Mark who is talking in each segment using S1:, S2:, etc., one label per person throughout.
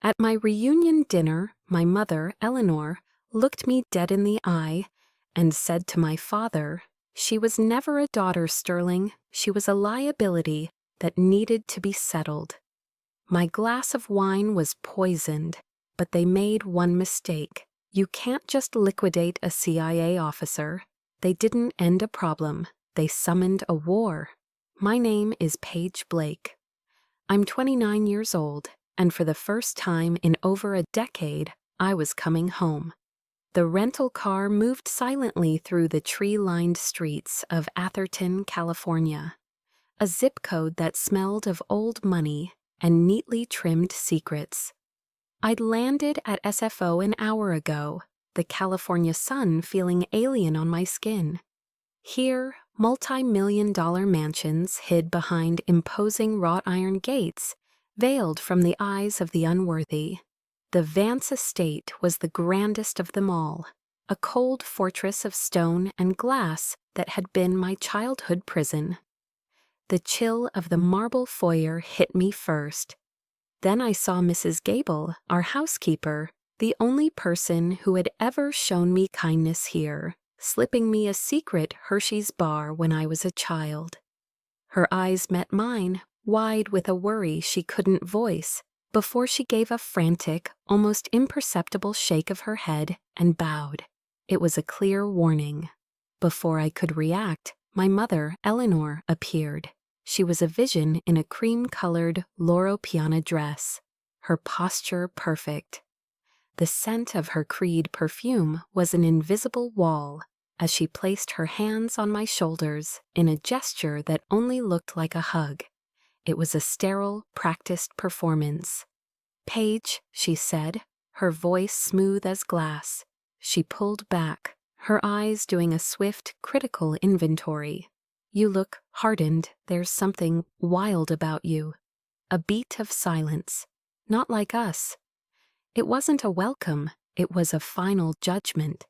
S1: At my reunion dinner, my mother, Eleanor, looked me dead in the eye and said to my father, "She was never a daughter, Sterling. She was a liability that needed to be settled." My glass of wine was poisoned, but they made one mistake. You can't just liquidate a CIA officer. They didn't end a problem. They summoned a war. My name is Paige Blake. I'm 29 years old, and for the first time in over a decade, I was coming home. The rental car moved silently through the tree-lined streets of Atherton, California, a zip code that smelled of old money and neatly trimmed secrets. I'd landed at SFO an hour ago, the California sun feeling alien on my skin. Here, multi-million-dollar mansions hid behind imposing wrought iron gates, veiled from the eyes of the unworthy. The Vance estate was the grandest of them all, a cold fortress of stone and glass that had been my childhood prison. The chill of the marble foyer hit me first. Then I saw Mrs. Gable, our housekeeper, the only person who had ever shown me kindness here, slipping me a secret Hershey's bar when I was a child. Her eyes met mine, wide with a worry she couldn't voice, before she gave a frantic, almost imperceptible shake of her head and bowed. It was a clear warning. Before I could react, my mother, Eleanor, appeared. She was a vision in a cream-colored Loro Piana dress, her posture perfect. The scent of her Creed perfume was an invisible wall as she placed her hands on my shoulders in a gesture that only looked like a hug. It was a sterile, practiced performance. "Paige," she said, her voice smooth as glass. She pulled back, her eyes doing a swift, critical inventory. "You look hardened. There's something wild about you." A beat of silence. Not like us. It wasn't a welcome, it was a final judgment.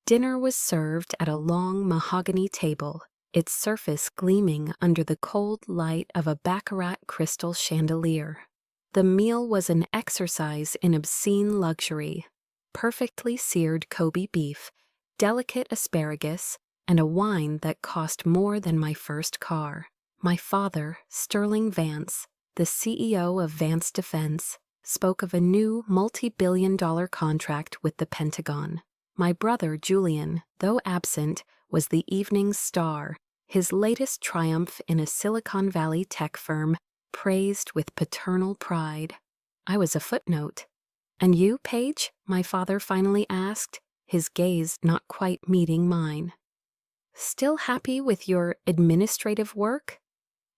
S1: Dinner was served at a long mahogany table, its surface gleaming under the cold light of a baccarat crystal chandelier. The meal was an exercise in obscene luxury. Perfectly seared Kobe beef, delicate asparagus, and a wine that cost more than my first car. My father, Sterling Vance, the CEO of Vance Defense, spoke of a new multi-billion-dollar contract with the Pentagon. My brother, Julian, though absent, was the evening's star, his latest triumph in a Silicon Valley tech firm praised with paternal pride. I was a footnote. "And you, Paige?" my father finally asked, his gaze not quite meeting mine. "Still happy with your administrative work?"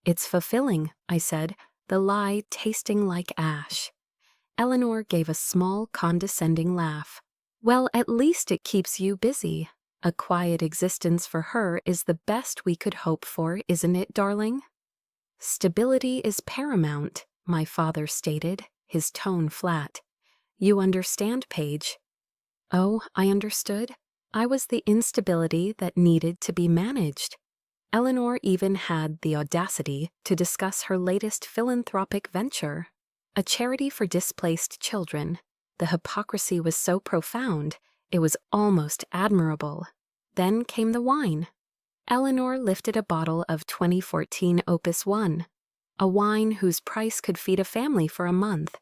S1: "It's fulfilling," I said, the lie tasting like ash. Eleanor gave a small, condescending laugh. "Well, at least it keeps you busy. A quiet existence for her is the best we could hope for, isn't it, darling?" "Stability is paramount," my father stated, his tone flat. "You understand, Paige." Oh, I understood. I was the instability that needed to be managed. Eleanor even had the audacity to discuss her latest philanthropic venture, a charity for displaced children. The hypocrisy was so profound, it was almost admirable. Then came the wine. Eleanor lifted a bottle of 2014 Opus One, a wine whose price could feed a family for a month.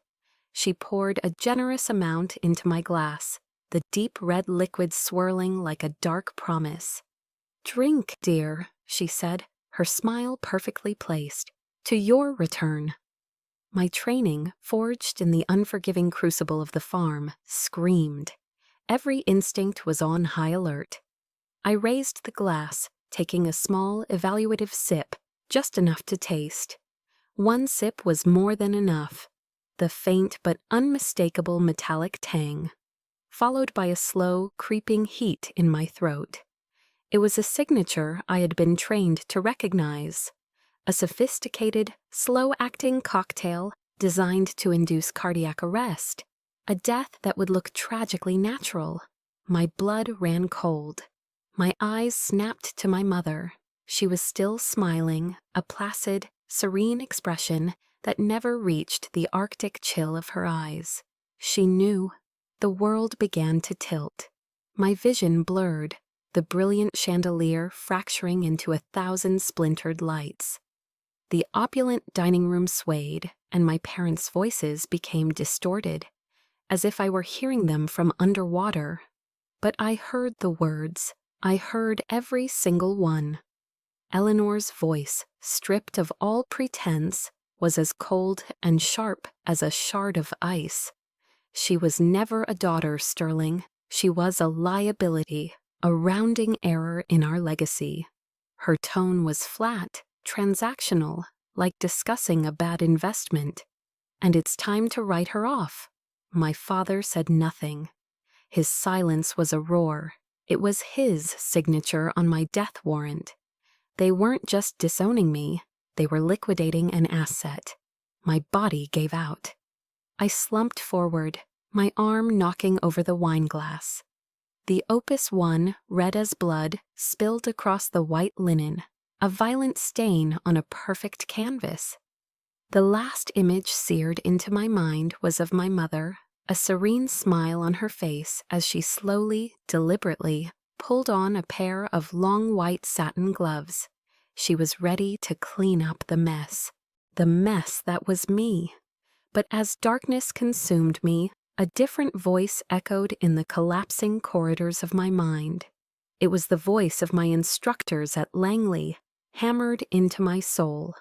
S1: She poured a generous amount into my glass, the deep red liquid swirling like a dark promise. "Drink, dear," she said, her smile perfectly placed. "To your return." My training, forged in the unforgiving crucible of the farm, screamed. Every instinct was on high alert. I raised the glass, taking a small, evaluative sip, just enough to taste. One sip was more than enough. The faint but unmistakable metallic tang, followed by a slow, creeping heat in my throat. It was a signature I had been trained to recognize. A sophisticated, slow-acting cocktail designed to induce cardiac arrest, a death that would look tragically natural. My blood ran cold. My eyes snapped to my mother. She was still smiling, a placid, serene expression that never reached the Arctic chill of her eyes. She knew. The world began to tilt. My vision blurred, the brilliant chandelier fracturing into 1,000 splintered lights. The opulent dining room swayed, and my parents' voices became distorted, as if I were hearing them from underwater. But I heard the words. I heard every single one. Eleanor's voice, stripped of all pretense, was as cold and sharp as a shard of ice. She was never a daughter, Sterling. She was a liability, a rounding error in our legacy. Her tone was flat, transactional, like discussing a bad investment. And it's time to write her off. My father said nothing. His silence was a roar. It was his signature on my death warrant. They weren't just disowning me, they were liquidating an asset. My body gave out. I slumped forward, my arm knocking over the wine glass. The Opus 1, red as blood, spilled across the white linen, a violent stain on a perfect canvas. The last image seared into my mind was of my mother, a serene smile on her face as she slowly, deliberately, pulled on a pair of long white satin gloves. She was ready to clean up the mess that was me. But as darkness consumed me, a different voice echoed in the collapsing corridors of my mind. It was the voice of my instructors at Langley, hammered into my soul.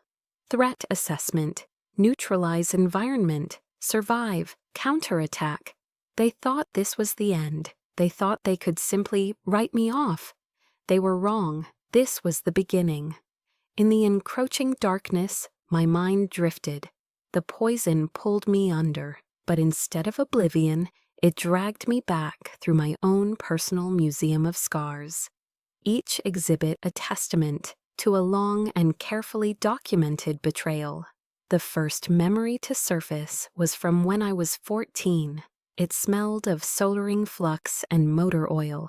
S1: Threat assessment, neutralize environment, survive, counterattack. They thought this was the end. They thought they could simply write me off. They were wrong. This was the beginning. In the encroaching darkness, my mind drifted. The poison pulled me under, but instead of oblivion, it dragged me back through my own personal museum of scars. Each exhibit a testament to a long and carefully documented betrayal. The first memory to surface was from when I was 14. It smelled of soldering flux and motor oil.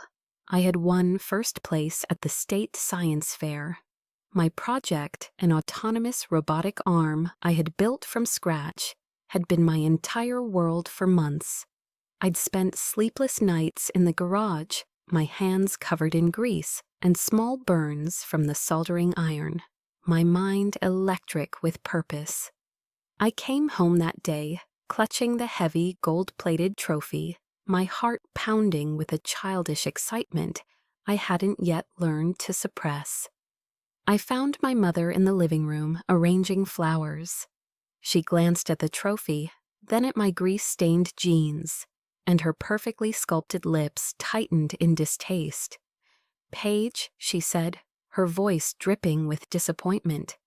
S1: I had won first place at the state science fair. My project, an autonomous robotic arm I had built from scratch, had been my entire world for months. I'd spent sleepless nights in the garage, my hands covered in grease and small burns from the soldering iron, my mind electric with purpose. I came home that day, clutching the heavy gold-plated trophy, my heart pounding with a childish excitement I hadn't yet learned to suppress. I found my mother in the living room arranging flowers. She glanced at the trophy, then at my grease-stained jeans, and her perfectly sculpted lips tightened in distaste. "Paige," she said, her voice dripping with disappointment,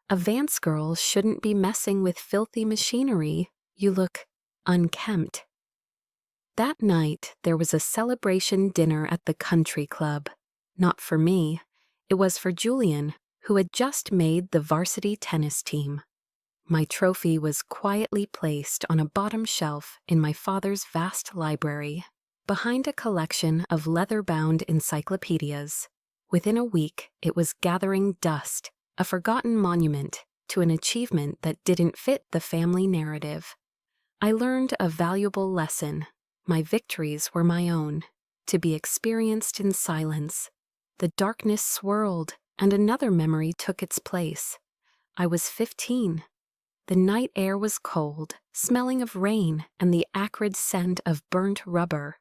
S1: "a Vance girl shouldn't be messing with filthy machinery. You look unkempt." That night, there was a celebration dinner at the country club. Not for me. It was for Julian, who had just made the varsity tennis team. My trophy was quietly placed on a bottom shelf in my father's vast library, behind a collection of leather-bound encyclopedias. Within a week, it was gathering dust, a forgotten monument to an achievement that didn't fit the family narrative. I learned a valuable lesson. My victories were my own, to be experienced in silence. The darkness swirled, and another memory took its place. I was 15. The night air was cold, smelling of rain and the acrid scent of burnt rubber.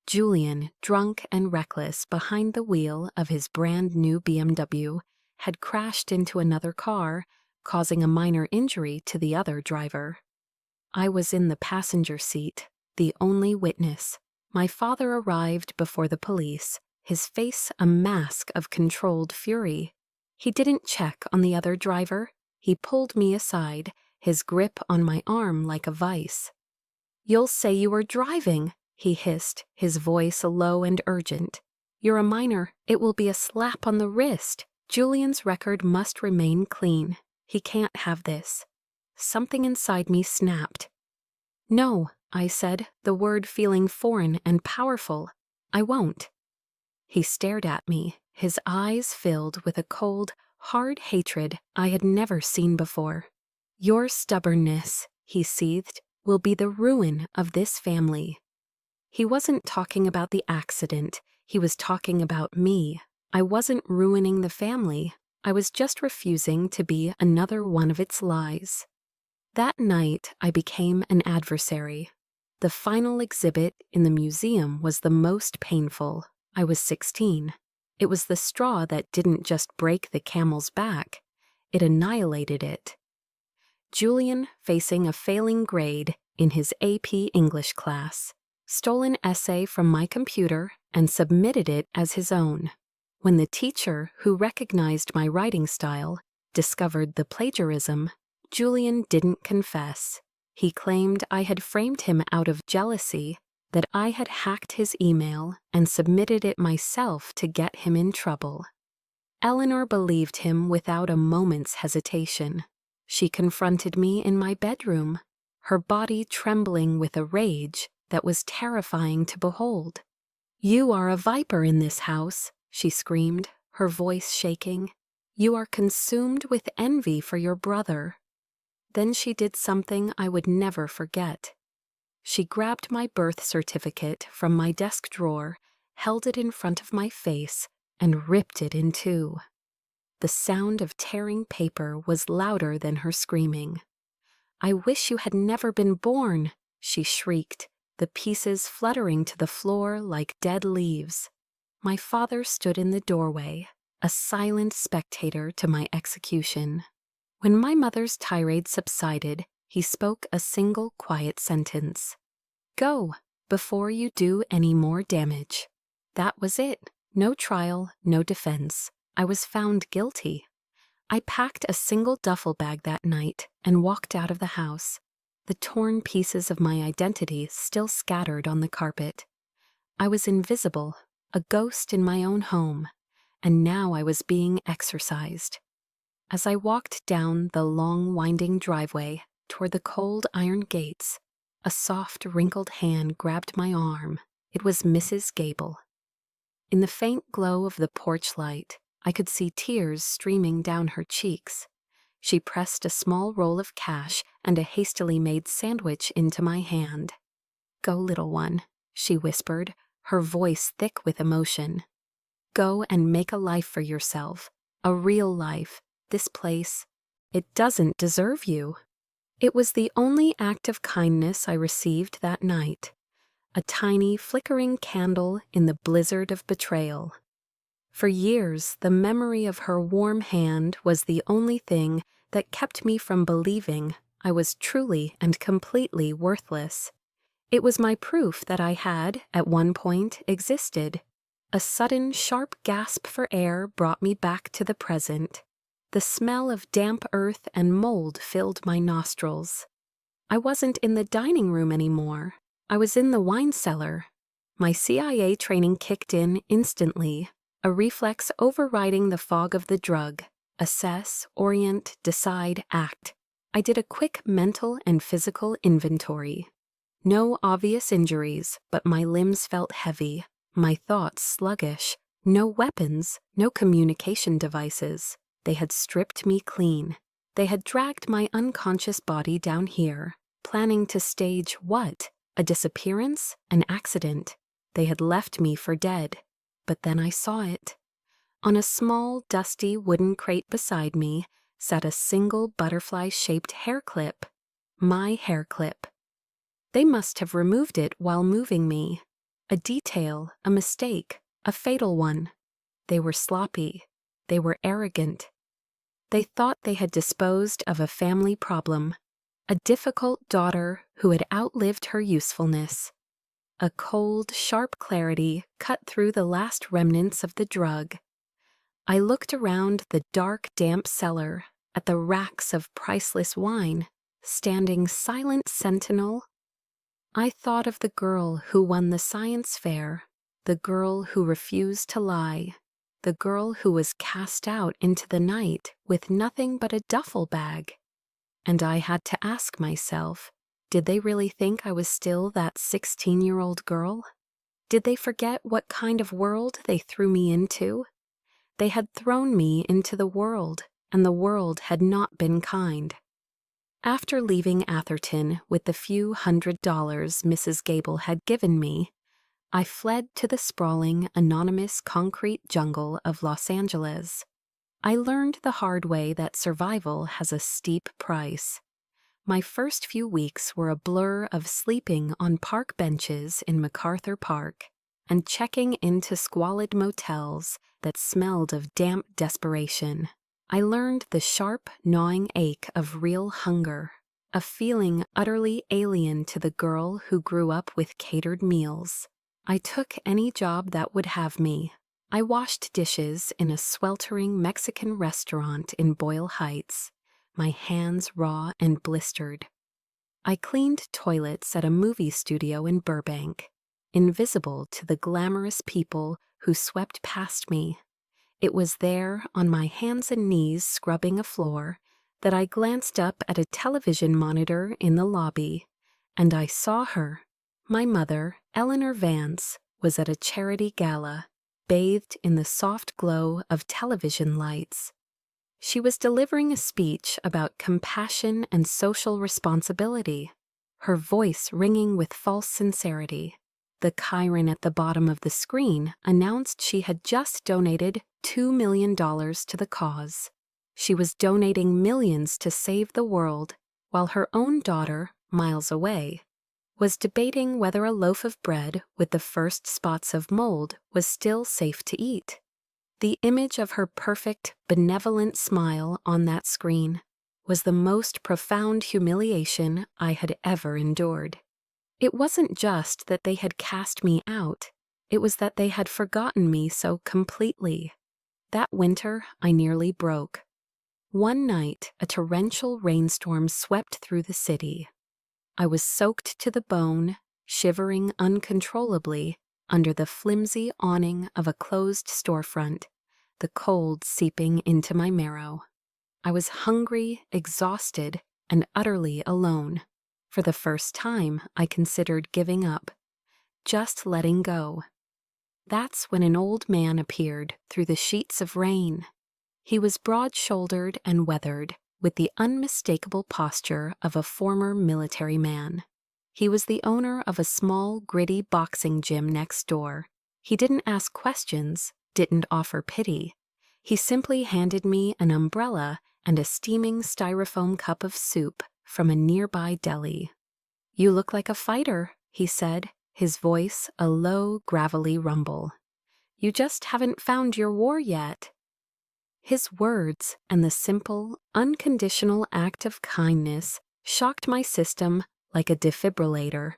S1: Julian, drunk and reckless behind the wheel of his brand-new BMW, had crashed into another car, causing a minor injury to the other driver. I was in the passenger seat, the only witness. My father arrived before the police, his face a mask of controlled fury. He didn't check on the other driver. He pulled me aside, his grip on my arm like a vice. "You'll say you were driving," he hissed, his voice low and urgent. "You're a minor. It will be a slap on the wrist. Julian's record must remain clean. He can't have this." Something inside me snapped. "No," I said, the word feeling foreign and powerful. "I won't." He stared at me, his eyes filled with a cold, hard hatred I had never seen before. Your stubbornness, he seethed, will be the ruin of this family. He wasn't talking about the accident. He was talking about me. I wasn't ruining the family. I was just refusing to be another one of its lies. That night, I became an adversary. The final exhibit in the museum was the most painful. I was 16. It was the straw that didn't just break the camel's back. It annihilated it. Julian, facing a failing grade in his AP English class, stole an essay from my computer and submitted it as his own. When the teacher, who recognized my writing style, discovered the plagiarism, Julian didn't confess. He claimed I had framed him out of jealousy, that I had hacked his email and submitted it myself to get him in trouble. Eleanor believed him without a moment's hesitation. She confronted me in my bedroom, her body trembling with a rage that was terrifying to behold. "You are a viper in this house," she screamed, her voice shaking. "You are consumed with envy for your brother." Then she did something I would never forget. She grabbed my birth certificate from my desk drawer, held it in front of my face, and ripped it in two. The sound of tearing paper was louder than her screaming. "I wish you had never been born," she shrieked, the pieces fluttering to the floor like dead leaves. My father stood in the doorway, a silent spectator to my execution. When my mother's tirade subsided, he spoke a single quiet sentence. "Go, before you do any more damage." That was it. No trial, no defense. I was found guilty. I packed a single duffel bag that night and walked out of the house, the torn pieces of my identity still scattered on the carpet. I was invisible, a ghost in my own home, and now I was being exorcised. As I walked down the long, winding driveway toward the cold iron gates, a soft, wrinkled hand grabbed my arm. It was Mrs. Gable. In the faint glow of the porch light, I could see tears streaming down her cheeks. She pressed a small roll of cash and a hastily made sandwich into my hand. "Go, little one," she whispered, her voice thick with emotion. "Go and make a life for yourself, a real life. This place, it doesn't deserve you." It was the only act of kindness I received that night, a tiny flickering candle in the blizzard of betrayal. For years, the memory of her warm hand was the only thing that kept me from believing I was truly and completely worthless. It was my proof that I had, at one point, existed. A sudden, sharp gasp for air brought me back to the present. The smell of damp earth and mold filled my nostrils. I wasn't in the dining room anymore. I was in the wine cellar. My CIA training kicked in instantly, a reflex overriding the fog of the drug. Assess, orient, decide, act. I did a quick mental and physical inventory. No obvious injuries, but my limbs felt heavy, my thoughts sluggish. No weapons, no communication devices. They had stripped me clean. They had dragged my unconscious body down here, planning to stage what? A disappearance? An accident? They had left me for dead. But then I saw it. On a small, dusty wooden crate beside me sat a single butterfly-shaped hair clip. My hair clip. They must have removed it while moving me. A detail, a mistake, a fatal one. They were sloppy. They were arrogant. They thought they had disposed of a family problem, a difficult daughter who had outlived her usefulness. A cold, sharp clarity cut through the last remnants of the drug. I looked around the dark, damp cellar at the racks of priceless wine, standing silent sentinel. I thought of the girl who won the science fair, the girl who refused to lie, the girl who was cast out into the night with nothing but a duffel bag. And I had to ask myself, did they really think I was still that 16-year-old girl? Did they forget what kind of world they threw me into? They had thrown me into the world, and the world had not been kind. After leaving Atherton with the few $100s Mrs. Gable had given me, I fled to the sprawling, anonymous concrete jungle of Los Angeles. I learned the hard way that survival has a steep price. My first few weeks were a blur of sleeping on park benches in MacArthur Park and checking into squalid motels that smelled of damp desperation. I learned the sharp, gnawing ache of real hunger, a feeling utterly alien to the girl who grew up with catered meals. I took any job that would have me. I washed dishes in a sweltering Mexican restaurant in Boyle Heights, my hands raw and blistered. I cleaned toilets at a movie studio in Burbank, invisible to the glamorous people who swept past me. It was there, on my hands and knees scrubbing a floor, that I glanced up at a television monitor in the lobby, and I saw her. My mother, Eleanor Vance, was at a charity gala, bathed in the soft glow of television lights. She was delivering a speech about compassion and social responsibility, her voice ringing with false sincerity. The Chiron at the bottom of the screen announced she had just donated $2 million to the cause. She was donating millions to save the world, while her own daughter, miles away, was debating whether a loaf of bread with the first spots of mold was still safe to eat. The image of her perfect, benevolent smile on that screen was the most profound humiliation I had ever endured. It wasn't just that they had cast me out, it was that they had forgotten me so completely. That winter, I nearly broke. One night, a torrential rainstorm swept through the city. I was soaked to the bone, shivering uncontrollably under the flimsy awning of a closed storefront, the cold seeping into my marrow. I was hungry, exhausted, and utterly alone. For the first time, I considered giving up, just letting go. That's when an old man appeared through the sheets of rain. He was broad-shouldered and weathered, with the unmistakable posture of a former military man. He was the owner of a small, gritty boxing gym next door. He didn't ask questions, didn't offer pity. He simply handed me an umbrella and a steaming styrofoam cup of soup from a nearby deli. "You look like a fighter," he said, his voice a low, gravelly rumble. "You just haven't found your war yet." His words and the simple, unconditional act of kindness shocked my system like a defibrillator.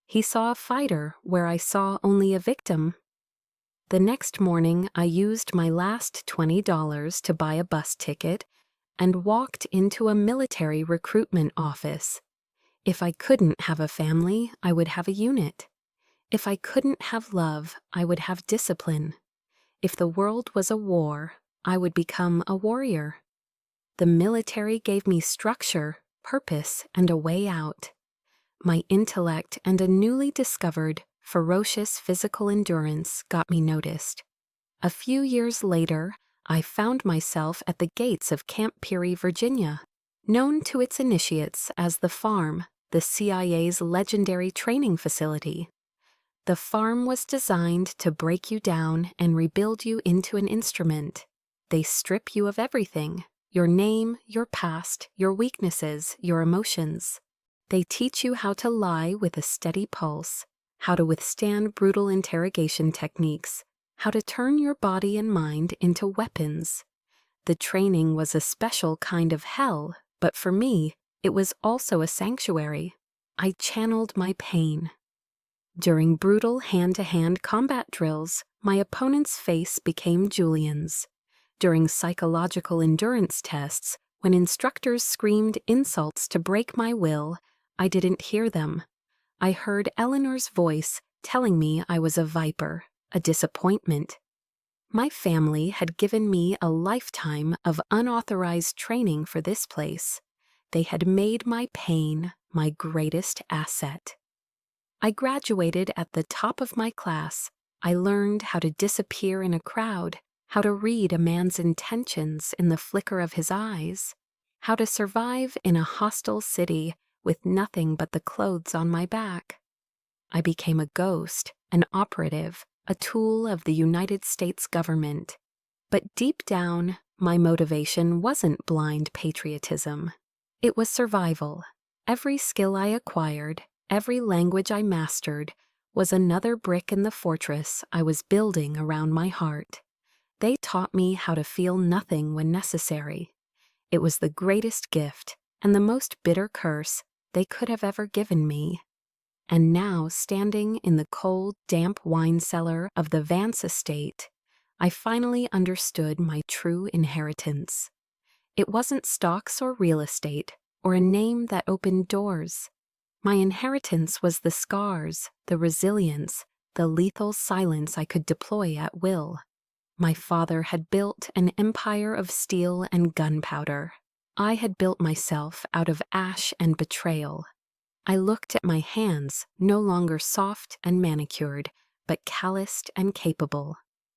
S1: He saw a fighter where I saw only a victim. The next morning, I used my last $20 to buy a bus ticket and walked into a military recruitment office. If I couldn't have a family, I would have a unit. If I couldn't have love, I would have discipline. If the world was a war, I would become a warrior. The military gave me structure, purpose, and a way out. My intellect and a newly discovered, ferocious physical endurance got me noticed. A few years later, I found myself at the gates of Camp Peary, Virginia, known to its initiates as the Farm, the CIA's legendary training facility. The Farm was designed to break you down and rebuild you into an instrument. They strip you of everything: your name, your past, your weaknesses, your emotions. They teach you how to lie with a steady pulse, how to withstand brutal interrogation techniques, how to turn your body and mind into weapons. The training was a special kind of hell, but for me, it was also a sanctuary. I channeled my pain. During brutal hand-to-hand combat drills, my opponent's face became Julian's. During psychological endurance tests, when instructors screamed insults to break my will, I didn't hear them. I heard Eleanor's voice telling me I was a viper, a disappointment. My family had given me a lifetime of unauthorized training for this place. They had made my pain my greatest asset. I graduated at the top of my class. I learned how to disappear in a crowd, how to read a man's intentions in the flicker of his eyes. how to survive in a hostile city with nothing but the clothes on my back. I became a ghost, an operative, a tool of the United States government. But deep down, my motivation wasn't blind patriotism. It was survival. Every skill I acquired, every language I mastered, was another brick in the fortress I was building around my heart. They taught me how to feel nothing when necessary. It was the greatest gift and the most bitter curse they could have ever given me. And now, standing in the cold, damp wine cellar of the Vance estate, I finally understood my true inheritance. It wasn't stocks or real estate, or a name that opened doors. My inheritance was the scars, the resilience, the lethal silence I could deploy at will. My father had built an empire of steel and gunpowder. I had built myself out of ash and betrayal. I looked at my hands, no longer soft and manicured, but calloused and capable.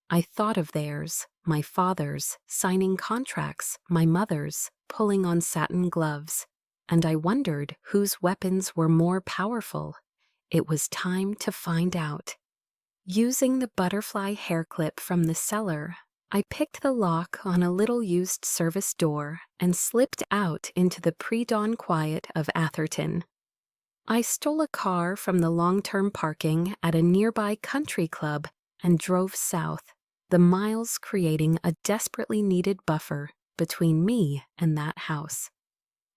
S1: I thought of theirs, my father's, signing contracts, my mother's, pulling on satin gloves, and I wondered whose weapons were more powerful. It was time to find out. Using the butterfly hair clip from the cellar, I picked the lock on a little used service door and slipped out into the pre-dawn quiet of Atherton. I stole a car from the long-term parking at a nearby country club and drove south, the miles creating a desperately needed buffer between me and that house.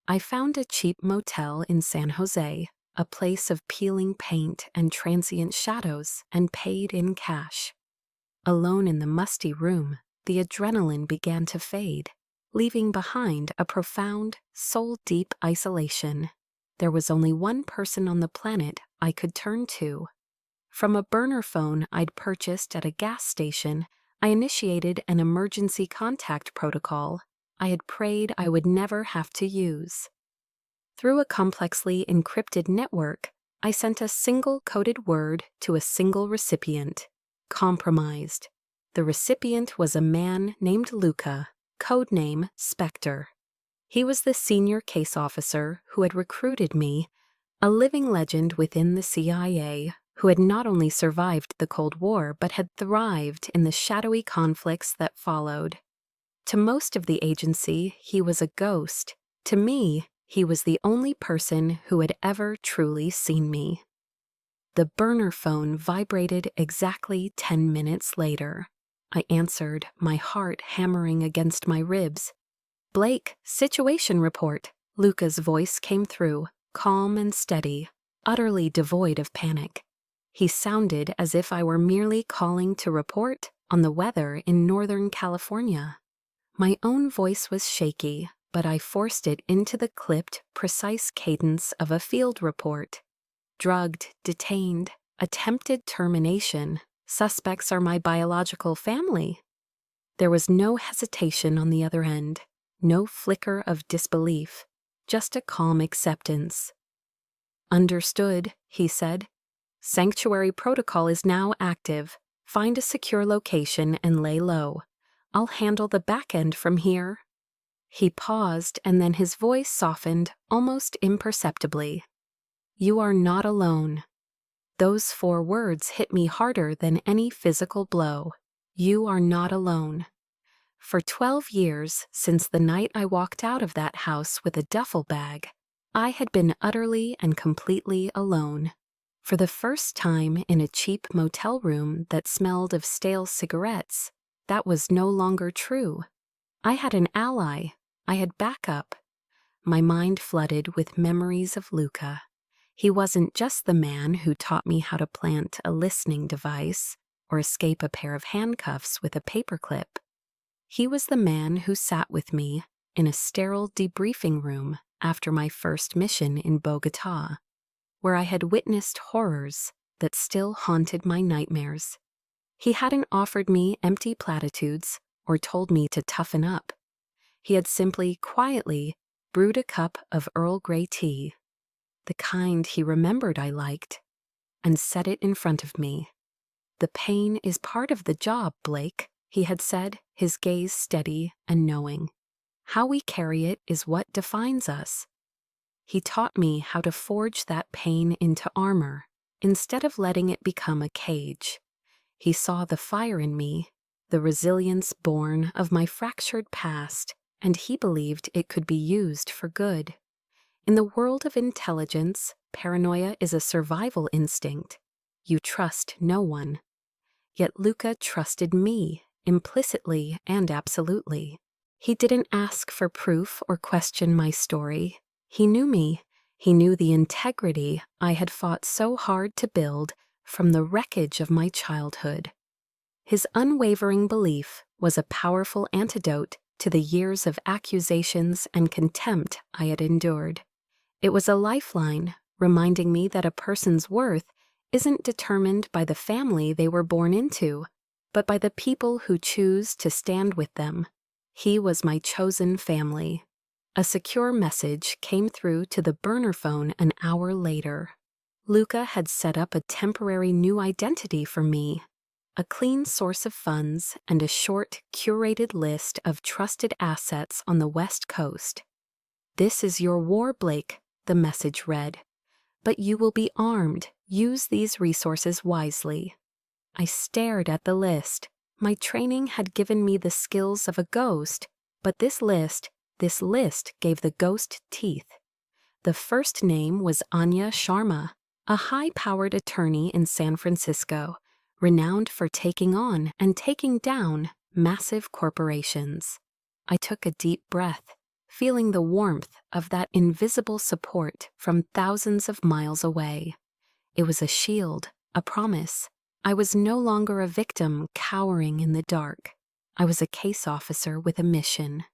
S1: I found a cheap motel in San Jose, a place of peeling paint and transient shadows, and paid in cash. Alone in the musty room, the adrenaline began to fade, leaving behind a profound, soul-deep isolation. There was only one person on the planet I could turn to. From a burner phone I'd purchased at a gas station, I initiated an emergency contact protocol I had prayed I would never have to use. Through a complexly encrypted network, I sent a single coded word to a single recipient: compromised. The recipient was a man named Luca, codename Spectre. He was the senior case officer who had recruited me, a living legend within the CIA who had not only survived the Cold War but had thrived in the shadowy conflicts that followed. To most of the agency, he was a ghost. To me, he was the only person who had ever truly seen me. The burner phone vibrated exactly 10 minutes later. I answered, my heart hammering against my ribs. "Blake, situation report." Luca's voice came through, calm and steady, utterly devoid of panic. He sounded as if I were merely calling to report on the weather in Northern California. My own voice was shaky, but I forced it into the clipped, precise cadence of a field report. Drugged, detained, attempted termination. Suspects are my biological family. There was no hesitation on the other end, no flicker of disbelief, just a calm acceptance. "Understood," he said. "Sanctuary protocol is now active. Find a secure location and lay low. I'll handle the back end from here." He paused, and then his voice softened almost imperceptibly. "You are not alone." Those 4 words hit me harder than any physical blow. You are not alone. For 12 years, since the night I walked out of that house with a duffel bag, I had been utterly and completely alone. For the first time in a cheap motel room that smelled of stale cigarettes, that was no longer true. I had an ally. I had backup. My mind flooded with memories of Luca. He wasn't just the man who taught me how to plant a listening device or escape a pair of handcuffs with a paperclip. He was the man who sat with me in a sterile debriefing room after my first mission in Bogota, where I had witnessed horrors that still haunted my nightmares. He hadn't offered me empty platitudes or told me to toughen up. He had simply, quietly, brewed a cup of Earl Grey tea, the kind he remembered I liked, and set it in front of me. "The pain is part of the job, Blake," he had said, his gaze steady and knowing. How we carry it is what defines us. He taught me how to forge that pain into armor, instead of letting it become a cage. He saw the fire in me, the resilience born of my fractured past, and he believed it could be used for good. In the world of intelligence, paranoia is a survival instinct. You trust no one. Yet Luca trusted me, implicitly and absolutely. He didn't ask for proof or question my story. He knew me. He knew the integrity I had fought so hard to build from the wreckage of my childhood. His unwavering belief was a powerful antidote to the years of accusations and contempt I had endured. It was a lifeline, reminding me that a person's worth isn't determined by the family they were born into, but by the people who choose to stand with them. He was my chosen family. A secure message came through to the burner phone an hour later. Luca had set up a temporary new identity for me, a clean source of funds and a short, curated list of trusted assets on the West Coast. "This is your war, Blake," the message read. "But you will be armed. Use these resources wisely." I stared at the list. My training had given me the skills of a ghost, but this list gave the ghost teeth. The first name was Anya Sharma, a high-powered attorney in San Francisco, renowned for taking on and taking down massive corporations. I took a deep breath, feeling the warmth of that invisible support from thousands of miles away. It was a shield, a promise. I was no longer a victim cowering in the dark. I was a case officer with a mission.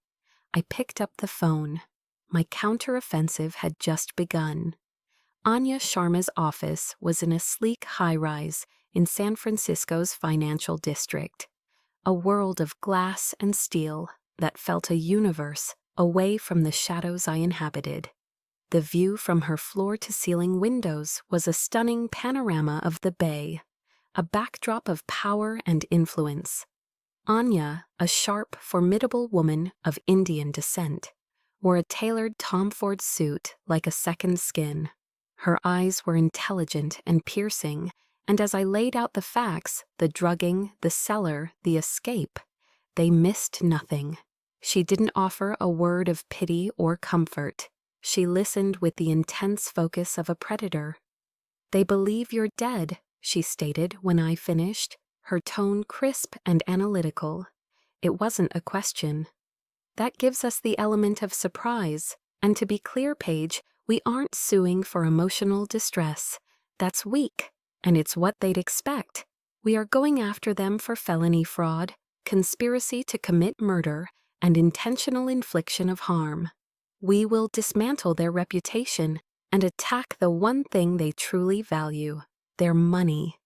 S1: I picked up the phone. My counteroffensive had just begun. Anya Sharma's office was in a sleek high-rise in San Francisco's financial district, a world of glass and steel that felt a universe away from the shadows I inhabited. The view from her floor-to-ceiling windows was a stunning panorama of the bay, a backdrop of power and influence. Anya, a sharp, formidable woman of Indian descent, wore a tailored Tom Ford suit like a second skin. Her eyes were intelligent and piercing, and as I laid out the facts, the drugging, the cellar, the escape, they missed nothing. She didn't offer a word of pity or comfort. She listened with the intense focus of a predator. "They believe you're dead," she stated when I finished, her tone crisp and analytical. It wasn't a question. That gives us the element of surprise. And to be clear, Paige, we aren't suing for emotional distress. That's weak, and it's what they'd expect. We are going after them for felony fraud, conspiracy to commit murder, and intentional infliction of harm. We will dismantle their reputation and attack the one thing they truly value, their money.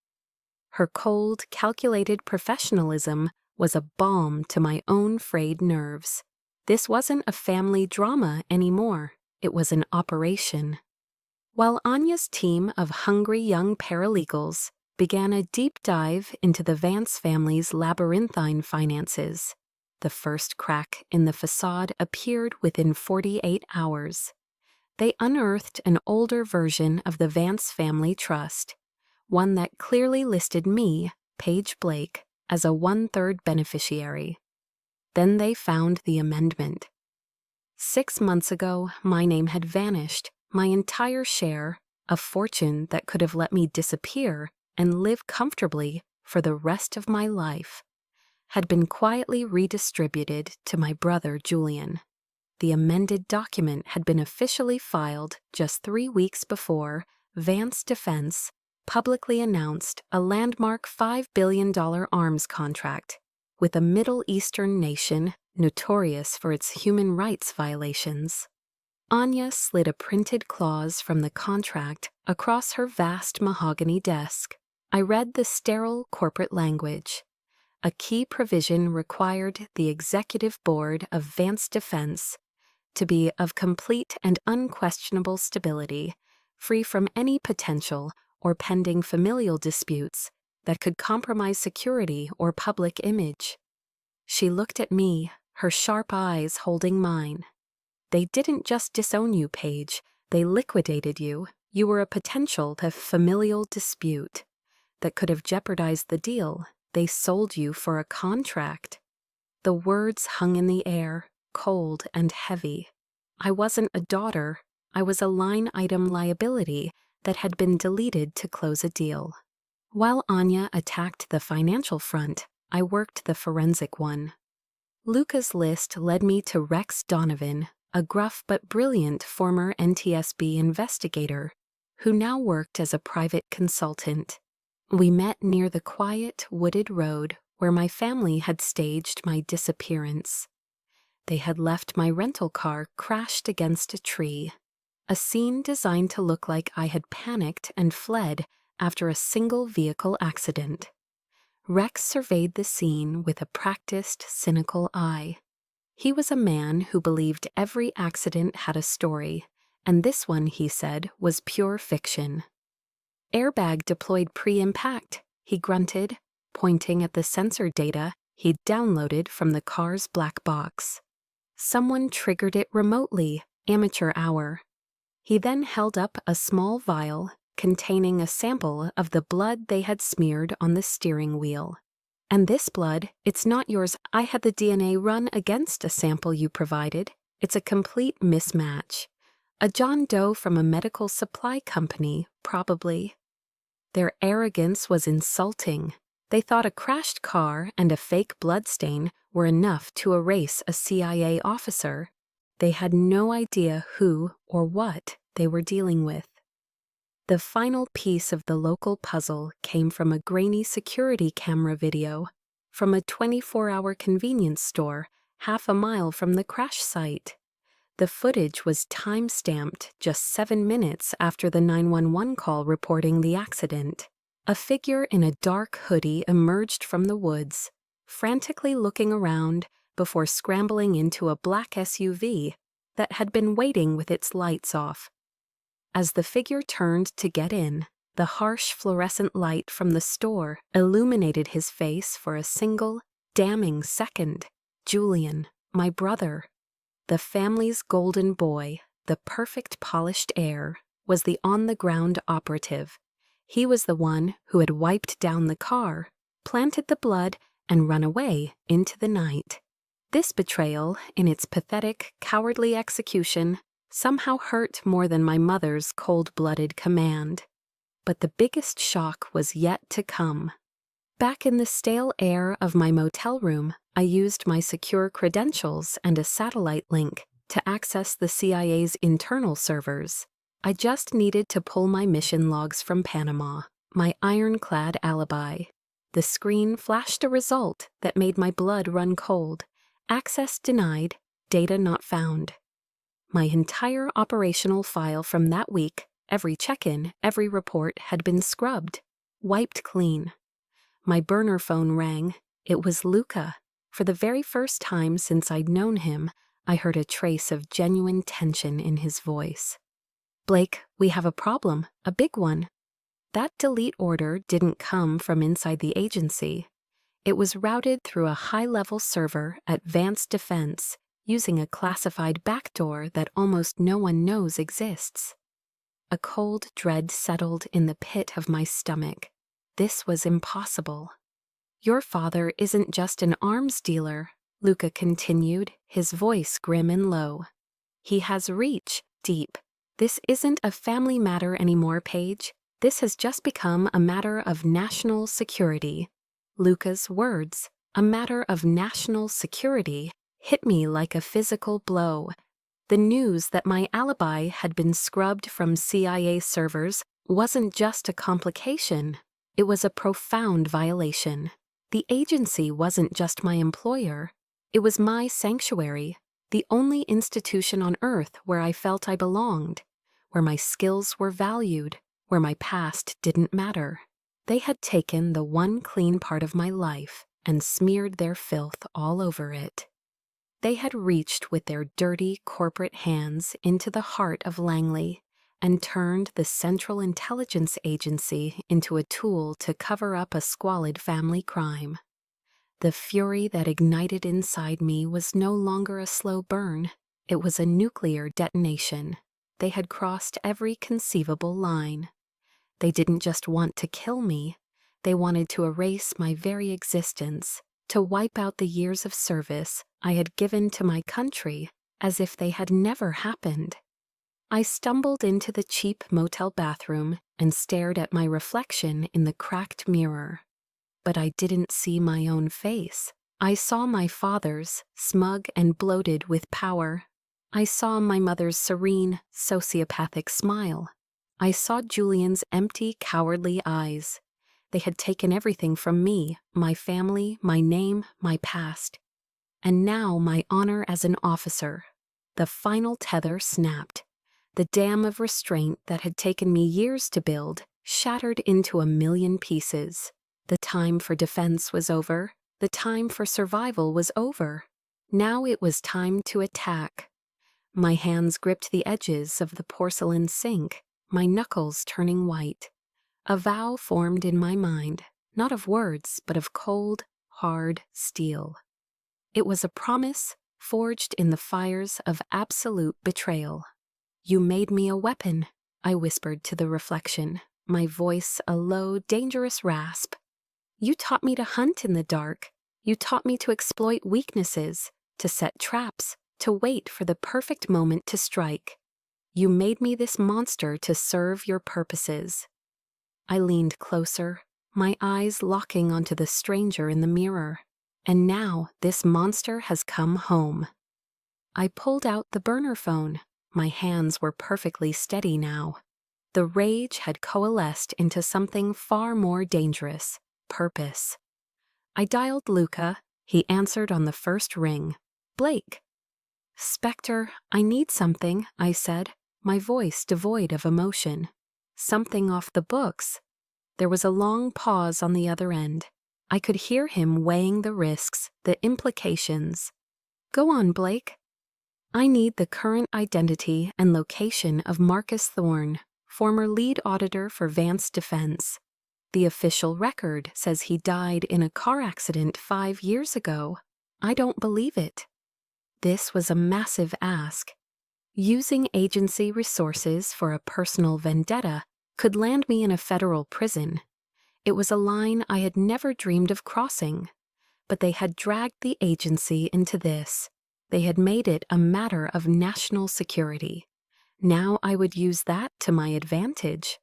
S1: Her cold, calculated professionalism was a balm to my own frayed nerves. This wasn't a family drama anymore. It was an operation. While Anya's team of hungry young paralegals began a deep dive into the Vance family's labyrinthine finances, the first crack in the facade appeared within 48 hours. They unearthed an older version of the Vance Family Trust, one that clearly listed me, Paige Blake, as a 1/3 beneficiary. Then they found the amendment. 6 months ago, my name had vanished, my entire share, a fortune that could have let me disappear and live comfortably for the rest of my life, had been quietly redistributed to my brother Julian. The amended document had been officially filed just 3 weeks before Vance Defense publicly announced a landmark $5 billion arms contract with a Middle Eastern nation notorious for its human rights violations. Anya slid a printed clause from the contract across her vast mahogany desk. I read the sterile corporate language. A key provision required the executive board of Vance Defense to be of complete and unquestionable stability, free from any potential or pending familial disputes that could compromise security or public image. She looked at me, her sharp eyes holding mine. "They didn't just disown you, Paige. They liquidated you. You were a potential to familial dispute that could have jeopardized the deal. They sold you for a contract." The words hung in the air, cold and heavy. I wasn't a daughter. I was a line-item liability that had been deleted to close a deal. While Anya attacked the financial front, I worked the forensic one. Luca's list led me to Rex Donovan, a gruff but brilliant former NTSB investigator who now worked as a private consultant. We met near the quiet, wooded road where my family had staged my disappearance. They had left my rental car crashed against a tree, a scene designed to look like I had panicked and fled after a single vehicle accident. Rex surveyed the scene with a practiced, cynical eye. He was a man who believed every accident had a story, and this one, he said, was pure fiction. "Airbag deployed pre-impact," he grunted, pointing at the sensor data he'd downloaded from the car's black box. "Someone triggered it remotely, amateur hour." He then held up a small vial containing a sample of the blood they had smeared on the steering wheel. "And this blood, it's not yours. I had the DNA run against a sample you provided. It's a complete mismatch. A John Doe from a medical supply company, probably." Their arrogance was insulting. They thought a crashed car and a fake bloodstain were enough to erase a CIA officer. They had no idea who or what they were dealing with. The final piece of the local puzzle came from a grainy security camera video from a 24-hour convenience store half a mile from the crash site. The footage was time-stamped just 7 minutes after the 911 call reporting the accident. A figure in a dark hoodie emerged from the woods, frantically looking around before scrambling into a black SUV that had been waiting with its lights off. As the figure turned to get in, the harsh fluorescent light from the store illuminated his face for a single, damning second. Julian, my brother. The family's golden boy, the perfect polished heir, was the on-the-ground operative. He was the one who had wiped down the car, planted the blood, and run away into the night. This betrayal, in its pathetic, cowardly execution, somehow hurt more than my mother's cold-blooded command. But the biggest shock was yet to come. Back in the stale air of my motel room, I used my secure credentials and a satellite link to access the CIA's internal servers. I just needed to pull my mission logs from Panama, my ironclad alibi. The screen flashed a result that made my blood run cold. Access denied, data not found. My entire operational file from that week, every check-in, every report had been scrubbed, wiped clean. My burner phone rang. It was Luca. For the very first time since I'd known him, I heard a trace of genuine tension in his voice. "Blake, we have a problem, a big one." That delete order didn't come from inside the agency. It was routed through a high-level server at Vance Defense, using a classified backdoor that almost no one knows exists. A cold dread settled in the pit of my stomach. This was impossible. "Your father isn't just an arms dealer," Luca continued, his voice grim and low. "He has reach, deep. This isn't a family matter anymore, Paige. This has just become a matter of national security." Luca's words, "a matter of national security," hit me like a physical blow. The news that my alibi had been scrubbed from CIA servers wasn't just a complication. It was a profound violation. The agency wasn't just my employer. It was my sanctuary, the only institution on Earth where I felt I belonged, where my skills were valued, where my past didn't matter. They had taken the one clean part of my life and smeared their filth all over it. They had reached with their dirty corporate hands into the heart of Langley and turned the Central Intelligence Agency into a tool to cover up a squalid family crime. The fury that ignited inside me was no longer a slow burn. It was a nuclear detonation. They had crossed every conceivable line. They didn't just want to kill me. They wanted to erase my very existence, to wipe out the years of service I had given to my country as if they had never happened. I stumbled into the cheap motel bathroom and stared at my reflection in the cracked mirror. But I didn't see my own face. I saw my father's, smug and bloated with power. I saw my mother's serene, sociopathic smile. I saw Julian's empty, cowardly eyes. They had taken everything from me, my family, my name, my past. And now my honor as an officer. The final tether snapped. The dam of restraint that had taken me years to build shattered into a million pieces. The time for defense was over. The time for survival was over. Now it was time to attack. My hands gripped the edges of the porcelain sink, my knuckles turning white. A vow formed in my mind, not of words, but of cold, hard steel. It was a promise forged in the fires of absolute betrayal. "You made me a weapon," I whispered to the reflection, my voice a low, dangerous rasp. "You taught me to hunt in the dark. You taught me to exploit weaknesses, to set traps, to wait for the perfect moment to strike. You made me this monster to serve your purposes." I leaned closer, my eyes locking onto the stranger in the mirror. And now this monster has come home. I pulled out the burner phone. My hands were perfectly steady now. The rage had coalesced into something far more dangerous: purpose. I dialed Luca. He answered on the first ring. "Blake." "Spectre, I need something," I said, my voice devoid of emotion. "Something off the books." There was a long pause on the other end. I could hear him weighing the risks, the implications. "Go on, Blake." "I need the current identity and location of Marcus Thorne, former lead auditor for Vance Defense. The official record says he died in a car accident 5 years ago. I don't believe it." This was a massive ask. Using agency resources for a personal vendetta could land me in a federal prison. It was a line I had never dreamed of crossing. But they had dragged the agency into this. They had made it a matter of national security. Now I would use that to my advantage.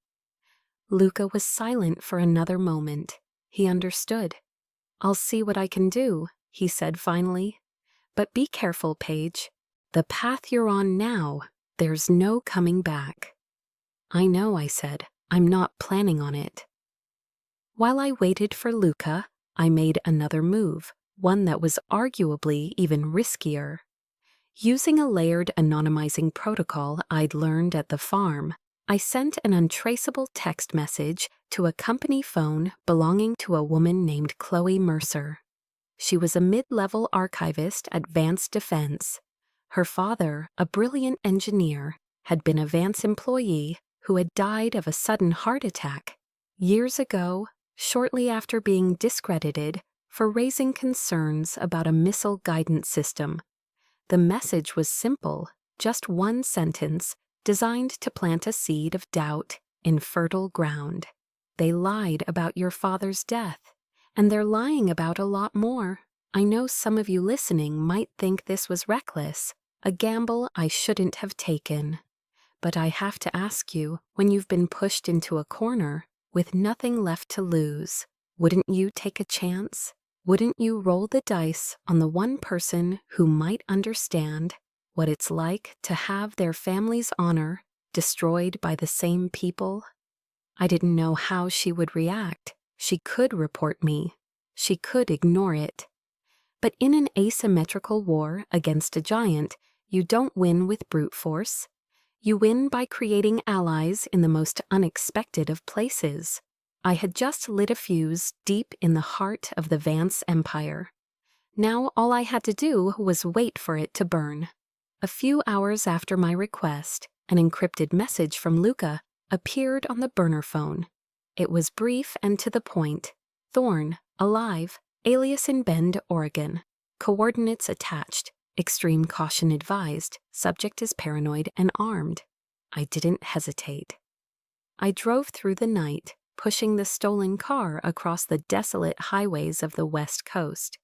S1: Luca was silent for another moment. He understood. "I'll see what I can do," he said finally. "But be careful, Paige. The path you're on now, there's no coming back." "I know," I said. "I'm not planning on it." While I waited for Luca, I made another move, one that was arguably even riskier. Using a layered anonymizing protocol I'd learned at the farm, I sent an untraceable text message to a company phone belonging to a woman named Chloe Mercer. She was a mid-level archivist at Vance Defense. Her father, a brilliant engineer, had been a Vance employee who had died of a sudden heart attack years ago, shortly after being discredited for raising concerns about a missile guidance system. The message was simple, just one sentence designed to plant a seed of doubt in fertile ground. "They lied about your father's death, and they're lying about a lot more. I know some of you listening might think this was reckless, a gamble I shouldn't have taken. But I have to ask you, when you've been pushed into a corner with nothing left to lose, wouldn't you take a chance? Wouldn't you roll the dice on the one person who might understand what it's like to have their family's honor destroyed by the same people?" I didn't know how she would react. She could report me. She could ignore it. But in an asymmetrical war against a giant, you don't win with brute force. You win by creating allies in the most unexpected of places. I had just lit a fuse deep in the heart of the Vance Empire. Now all I had to do was wait for it to burn. A few hours after my request, an encrypted message from Luca appeared on the burner phone. It was brief and to the point. "Thorne, alive. Alias in Bend, Oregon. Coordinates attached. Extreme caution advised. Subject is paranoid and armed. I didn't hesitate. I drove through the night, pushing the stolen car across the desolate highways of the West Coast.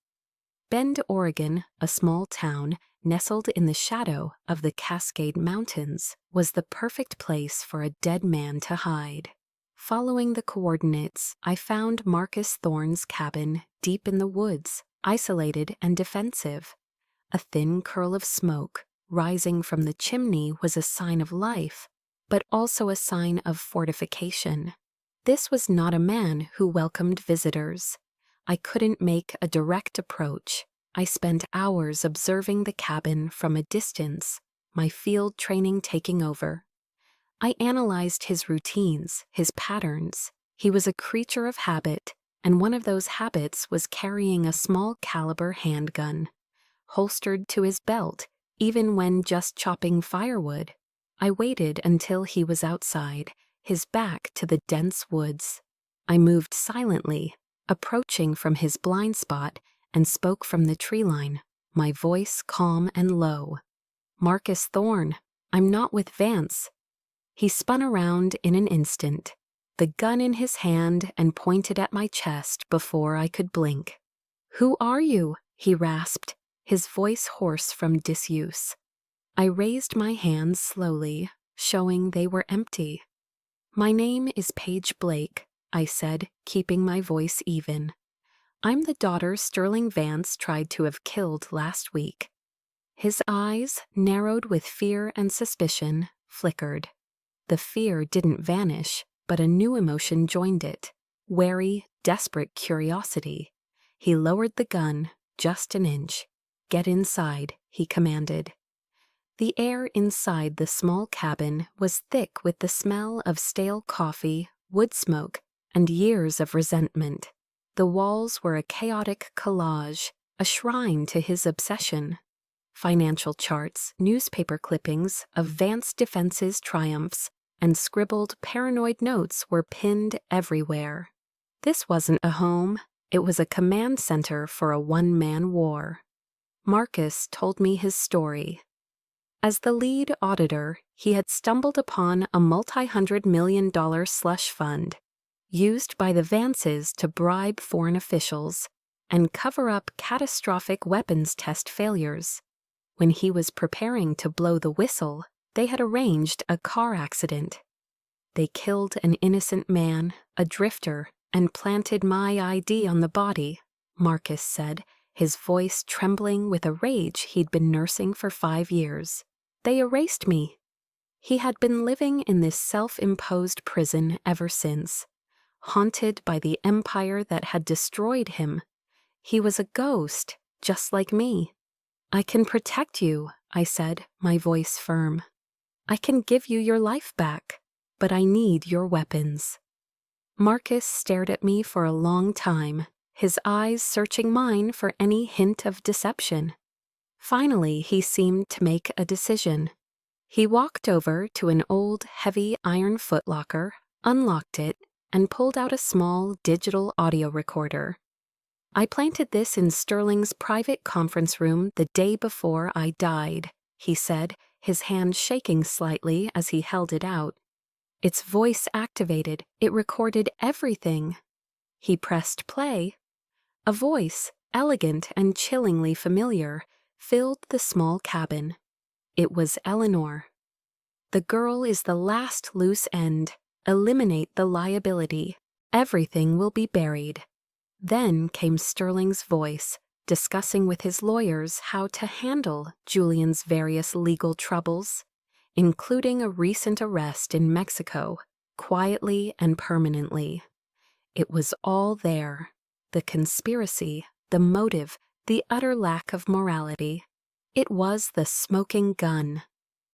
S1: Bend, Oregon, a small town nestled in the shadow of the Cascade Mountains, was the perfect place for a dead man to hide. Following the coordinates, I found Marcus Thorne's cabin deep in the woods, isolated and defensive. A thin curl of smoke rising from the chimney was a sign of life, but also a sign of fortification. This was not a man who welcomed visitors. I couldn't make a direct approach. I spent hours observing the cabin from a distance, my field training taking over. I analyzed his routines, his patterns. He was a creature of habit, and one of those habits was carrying a small caliber handgun, holstered to his belt, even when just chopping firewood. I waited until he was outside, his back to the dense woods. I moved silently, approaching from his blind spot, and spoke from the tree line, my voice calm and low. "Marcus Thorne, I'm not with Vance." He spun around in an instant, the gun in his hand, and pointed at my chest before I could blink. "Who are you?" he rasped, his voice hoarse from disuse. I raised my hands slowly, showing they were empty. "My name is Paige Blake," I said, keeping my voice even. "I'm the daughter Sterling Vance tried to have killed last week." His eyes, narrowed with fear and suspicion, flickered. The fear didn't vanish, but a new emotion joined it, wary, desperate curiosity. He lowered the gun just an inch. "Get inside," he commanded. The air inside the small cabin was thick with the smell of stale coffee, wood smoke, and years of resentment. The walls were a chaotic collage, a shrine to his obsession. Financial charts, newspaper clippings of Vance Defense's triumphs, and scribbled paranoid notes were pinned everywhere. This wasn't a home, it was a command center for a one-man war. Marcus told me his story. As the lead auditor, he had stumbled upon a multi-hundred-million-dollar slush fund, used by the Vances to bribe foreign officials and cover up catastrophic weapons test failures. When he was preparing to blow the whistle, they had arranged a car accident. They killed an innocent man, a drifter, and planted my ID on the body, Marcus said, his voice trembling with a rage he'd been nursing for 5 years. They erased me. He had been living in this self-imposed prison ever since, haunted by the empire that had destroyed him. He was a ghost, just like me. "I can protect you," I said, my voice firm. "I can give you your life back, but I need your weapons." Marcus stared at me for a long time, his eyes searching mine for any hint of deception. Finally, he seemed to make a decision. He walked over to an old, heavy iron footlocker, unlocked it, and pulled out a small digital audio recorder. "I planted this in Sterling's private conference room the day before I died," he said, his hand shaking slightly as he held it out. "It's voice activated. It recorded everything." He pressed play. A voice, elegant and chillingly familiar, filled the small cabin. It was Eleanor. "The girl is the last loose end. Eliminate the liability. Everything will be buried." Then came Sterling's voice, discussing with his lawyers how to handle Julian's various legal troubles, including a recent arrest in Mexico, quietly and permanently. It was all there. The conspiracy, the motive, the utter lack of morality. It was the smoking gun.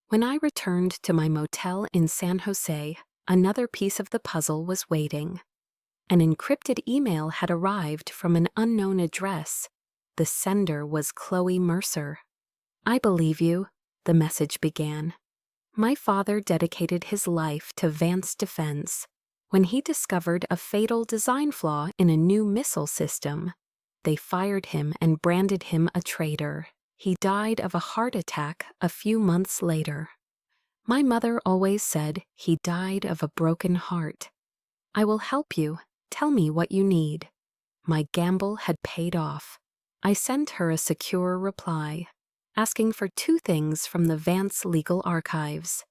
S1: When I returned to my motel in San Jose, another piece of the puzzle was waiting. An encrypted email had arrived from an unknown address. The sender was Chloe Mercer. "I believe you," the message began. "My father dedicated his life to Vance Defense. When he discovered a fatal design flaw in a new missile system, they fired him and branded him a traitor. He died of a heart attack a few months later. My mother always said he died of a broken heart. I will help you. Tell me what you need. My gamble had paid off. I sent her a secure reply, asking for two things from the Vance legal archives: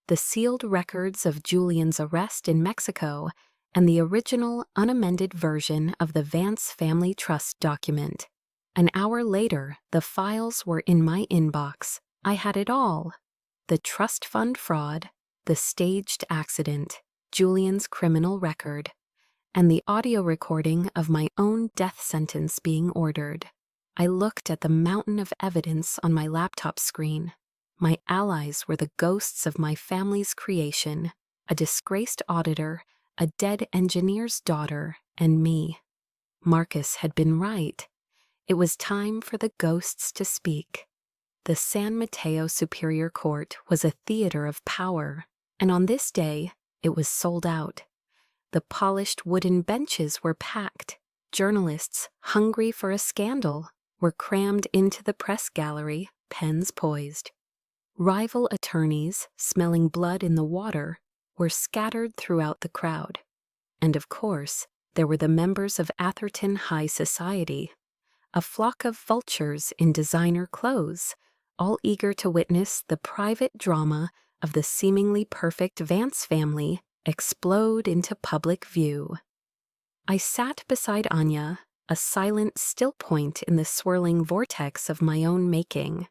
S1: the sealed records of Julian's arrest in Mexico and the original unamended version of the Vance Family Trust document. An hour later, the files were in my inbox. I had it all: the trust fund fraud, the staged accident, Julian's criminal record, and the audio recording of my own death sentence being ordered. I looked at the mountain of evidence on my laptop screen. My allies were the ghosts of my family's creation: a disgraced auditor, a dead engineer's daughter, and me. Marcus had been right. It was time for the ghosts to speak. The San Mateo Superior Court was a theater of power, and on this day, it was sold out. The polished wooden benches were packed. Journalists, hungry for a scandal, were crammed into the press gallery, pens poised. Rival attorneys, smelling blood in the water, were scattered throughout the crowd. And of course, there were the members of Atherton High Society, a flock of vultures in designer clothes, all eager to witness the private drama of the seemingly perfect Vance family explode into public view. I sat beside Anya, a silent still point in the swirling vortex of my own making.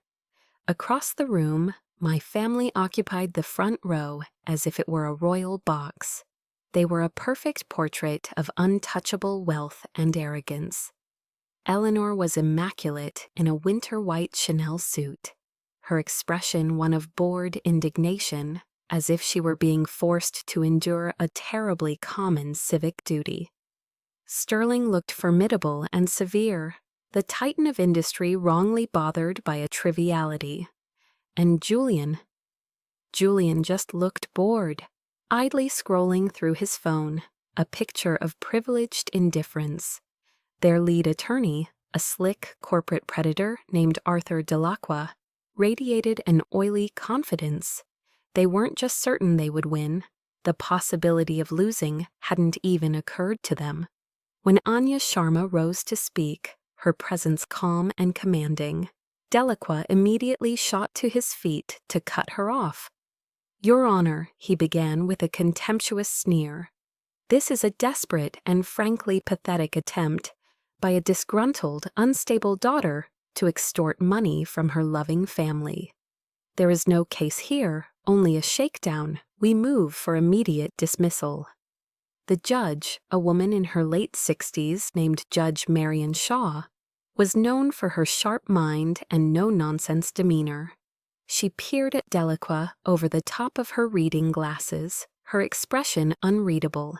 S1: Across the room, my family occupied the front row as if it were a royal box. They were a perfect portrait of untouchable wealth and arrogance. Eleanor was immaculate in a winter white Chanel suit, her expression one of bored indignation, as if she were being forced to endure a terribly common civic duty. Sterling looked formidable and severe, the titan of industry wrongly bothered by a triviality. And Julian just looked bored, idly scrolling through his phone, a picture of privileged indifference. Their lead attorney, a slick corporate predator named Arthur Delacroix, radiated an oily confidence. They weren't just certain they would win. The possibility of losing hadn't even occurred to them. When Anya Sharma rose to speak, her presence calm and commanding, Delacroix immediately shot to his feet to cut her off. "Your Honor," he began with a contemptuous sneer, "this is a desperate and frankly pathetic attempt by a disgruntled, unstable daughter to extort money from her loving family. There is no case here, only a shakedown. We move for immediate dismissal." The judge, a woman in her late 60s named Judge Marion Shaw, was known for her sharp mind and no-nonsense demeanor. She peered at Delacroix over the top of her reading glasses, her expression unreadable.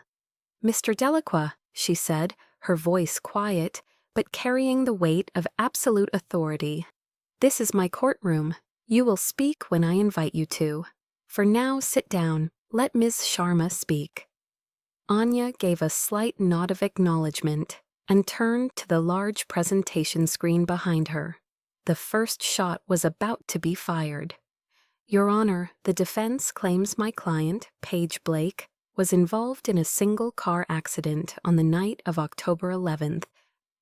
S1: "Mr. Delacroix," she said, her voice quiet, but carrying the weight of absolute authority, "this is my courtroom. You will speak when I invite you to. For now, sit down. Let Ms. Sharma speak." Anya gave a slight nod of acknowledgement and turned to the large presentation screen behind her. The first shot was about to be fired. "Your Honor, the defense claims my client, Paige Blake, was involved in a single car accident on the night of October 11th,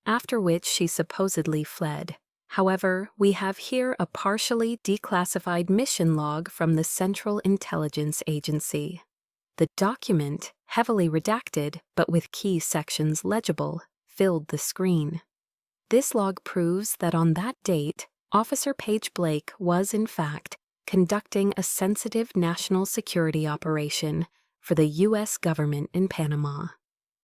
S1: after which she supposedly fled. However, we have here a partially declassified mission log from the Central Intelligence Agency. The document, heavily redacted but with key sections legible, filled the screen. This log proves that on that date, Officer Paige Blake was, in fact, conducting a sensitive national security operation for the U.S. government in Panama."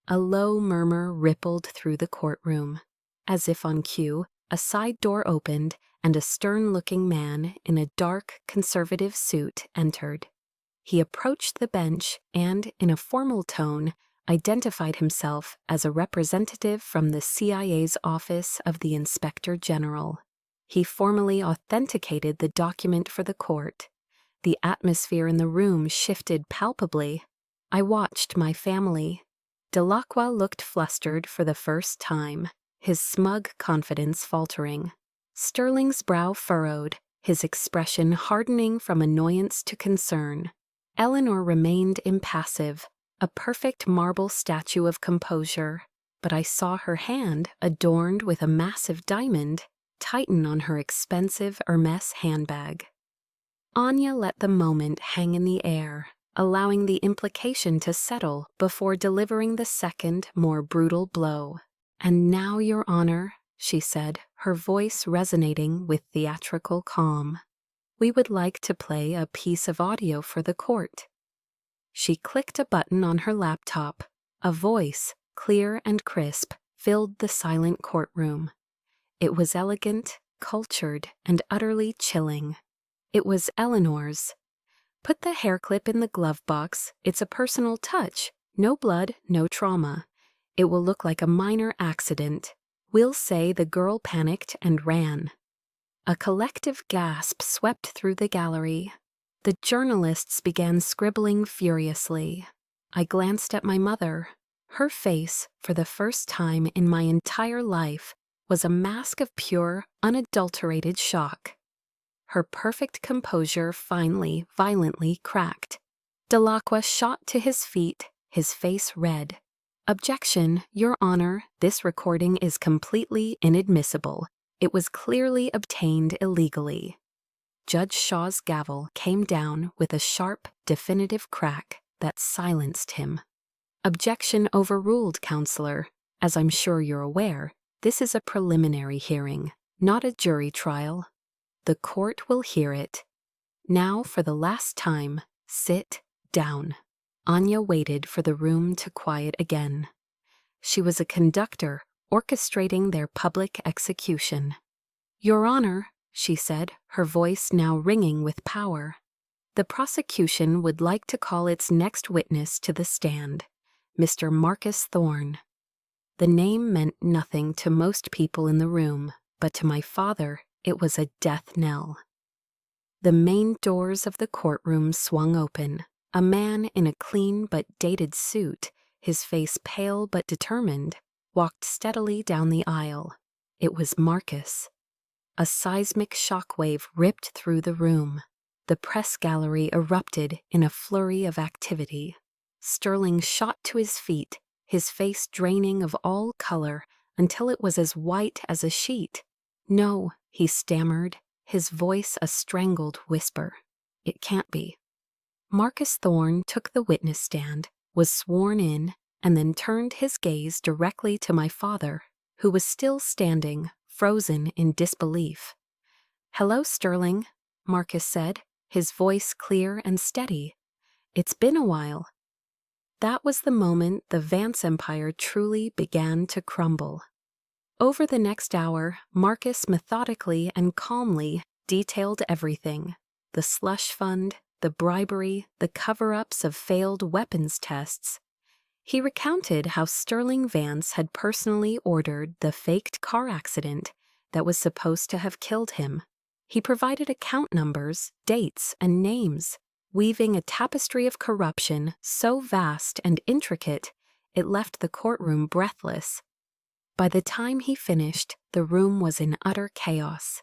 S1: A low murmur rippled through the courtroom. As if on cue, a side door opened and a stern-looking man in a dark, conservative suit entered. He approached the bench and, in a formal tone, identified himself as a representative from the CIA's Office of the Inspector General. He formally authenticated the document for the court. The atmosphere in the room shifted palpably. I watched my family. Delacroix looked flustered for the first time. his smug confidence faltering. Sterling's brow furrowed, his expression hardening from annoyance to concern. Eleanor remained impassive, a perfect marble statue of composure, but I saw her hand, adorned with a massive diamond, tighten on her expensive Hermès handbag. Anya let the moment hang in the air, allowing the implication to settle before delivering the second, more brutal blow. "And now, Your Honor," she said, her voice resonating with theatrical calm, "we would like to play a piece of audio for the court." She clicked a button on her laptop. A voice, clear and crisp, filled the silent courtroom. It was elegant, cultured, and utterly chilling. It was Eleanor's. "Put the hair clip in the glove box. It's a personal touch. No blood, no trauma. It will look like a minor accident. We'll say the girl panicked and ran." A collective gasp swept through the gallery. The journalists began scribbling furiously. I glanced at my mother. Her face, for the first time in my entire life, was a mask of pure, unadulterated shock. Her perfect composure finally, violently cracked. Delacroix shot to his feet, his face red. "Objection, Your Honor, this recording is completely inadmissible. It was clearly obtained illegally." Judge Shaw's gavel came down with a sharp, definitive crack that silenced him. "Objection overruled, Counselor. As I'm sure you're aware, this is a preliminary hearing, not a jury trial. The court will hear it. Now, for the last time, sit down." Anya waited for the room to quiet again. She was a conductor orchestrating their public execution. "Your Honor," she said, her voice now ringing with power, "the prosecution would like to call its next witness to the stand, Mr. Marcus Thorne." The name meant nothing to most people in the room, but to my father it was a death knell. The main doors of the courtroom swung open. A man in a clean but dated suit, his face pale but determined, walked steadily down the aisle. It was Marcus. A seismic shockwave ripped through the room. The press gallery erupted in a flurry of activity. Sterling shot to his feet, his face draining of all color until it was as white as a sheet. "No," he stammered, his voice a strangled whisper. "It can't be." Marcus Thorne took the witness stand, was sworn in, and then turned his gaze directly to my father, who was still standing, frozen in disbelief. "Hello, Sterling," Marcus said, his voice clear and steady. "It's been a while." That was the moment the Vance empire truly began to crumble. Over the next hour, Marcus methodically and calmly detailed everything: the slush fund, the bribery, the cover-ups of failed weapons tests. He recounted how Sterling Vance had personally ordered the faked car accident that was supposed to have killed him. He provided account numbers, dates, and names, weaving a tapestry of corruption so vast and intricate it left the courtroom breathless. By the time he finished, the room was in utter chaos.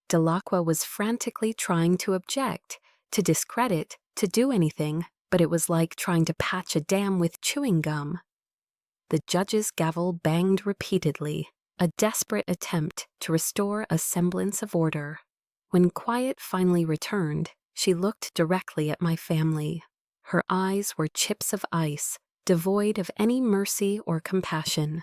S1: Delacroix was frantically trying to object, to discredit, to do anything, but it was like trying to patch a dam with chewing gum. The judge's gavel banged repeatedly, a desperate attempt to restore a semblance of order. When quiet finally returned, she looked directly at my family. Her eyes were chips of ice, devoid of any mercy or compassion.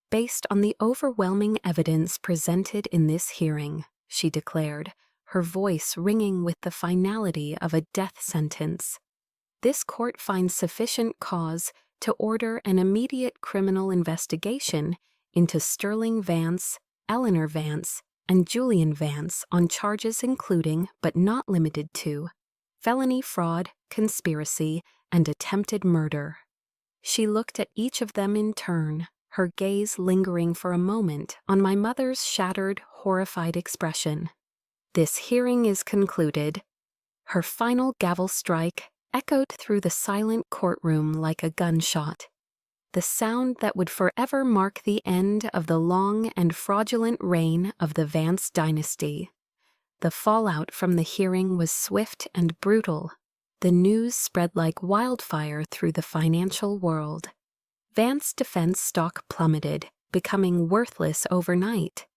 S1: "Based on the overwhelming evidence presented in this hearing," she declared, her voice ringing with the finality of a death sentence, "this court finds sufficient cause to order an immediate criminal investigation into Sterling Vance, Eleanor Vance, and Julian Vance on charges including, but not limited to, felony fraud, conspiracy, and attempted murder." She looked at each of them in turn, her gaze lingering for a moment on my mother's shattered, horrified expression. "This hearing is concluded." Her final gavel strike echoed through the silent courtroom like a gunshot. the sound that would forever mark the end of the long and fraudulent reign of the Vance dynasty. The fallout from the hearing was swift and brutal. The news spread like wildfire through the financial world. Vance defense stock plummeted, becoming worthless overnight.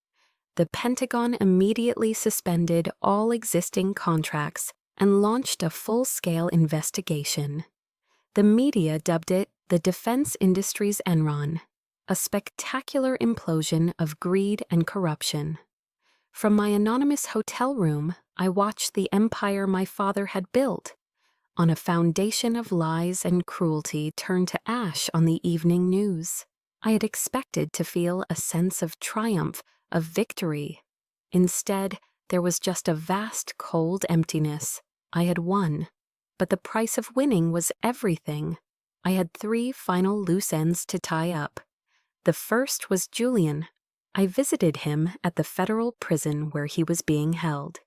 S1: The Pentagon immediately suspended all existing contracts and launched a full-scale investigation. The media dubbed it the defense industry's Enron, a spectacular implosion of greed and corruption. From my anonymous hotel room, I watched the empire my father had built, on a foundation of lies and cruelty, turn to ash on the evening news. I had expected to feel a sense of triumph, of victory. Instead, there was just a vast, cold emptiness. I had won, but the price of winning was everything. I had 3 final loose ends to tie up. The first was Julian. I visited him at the federal prison where he was being held.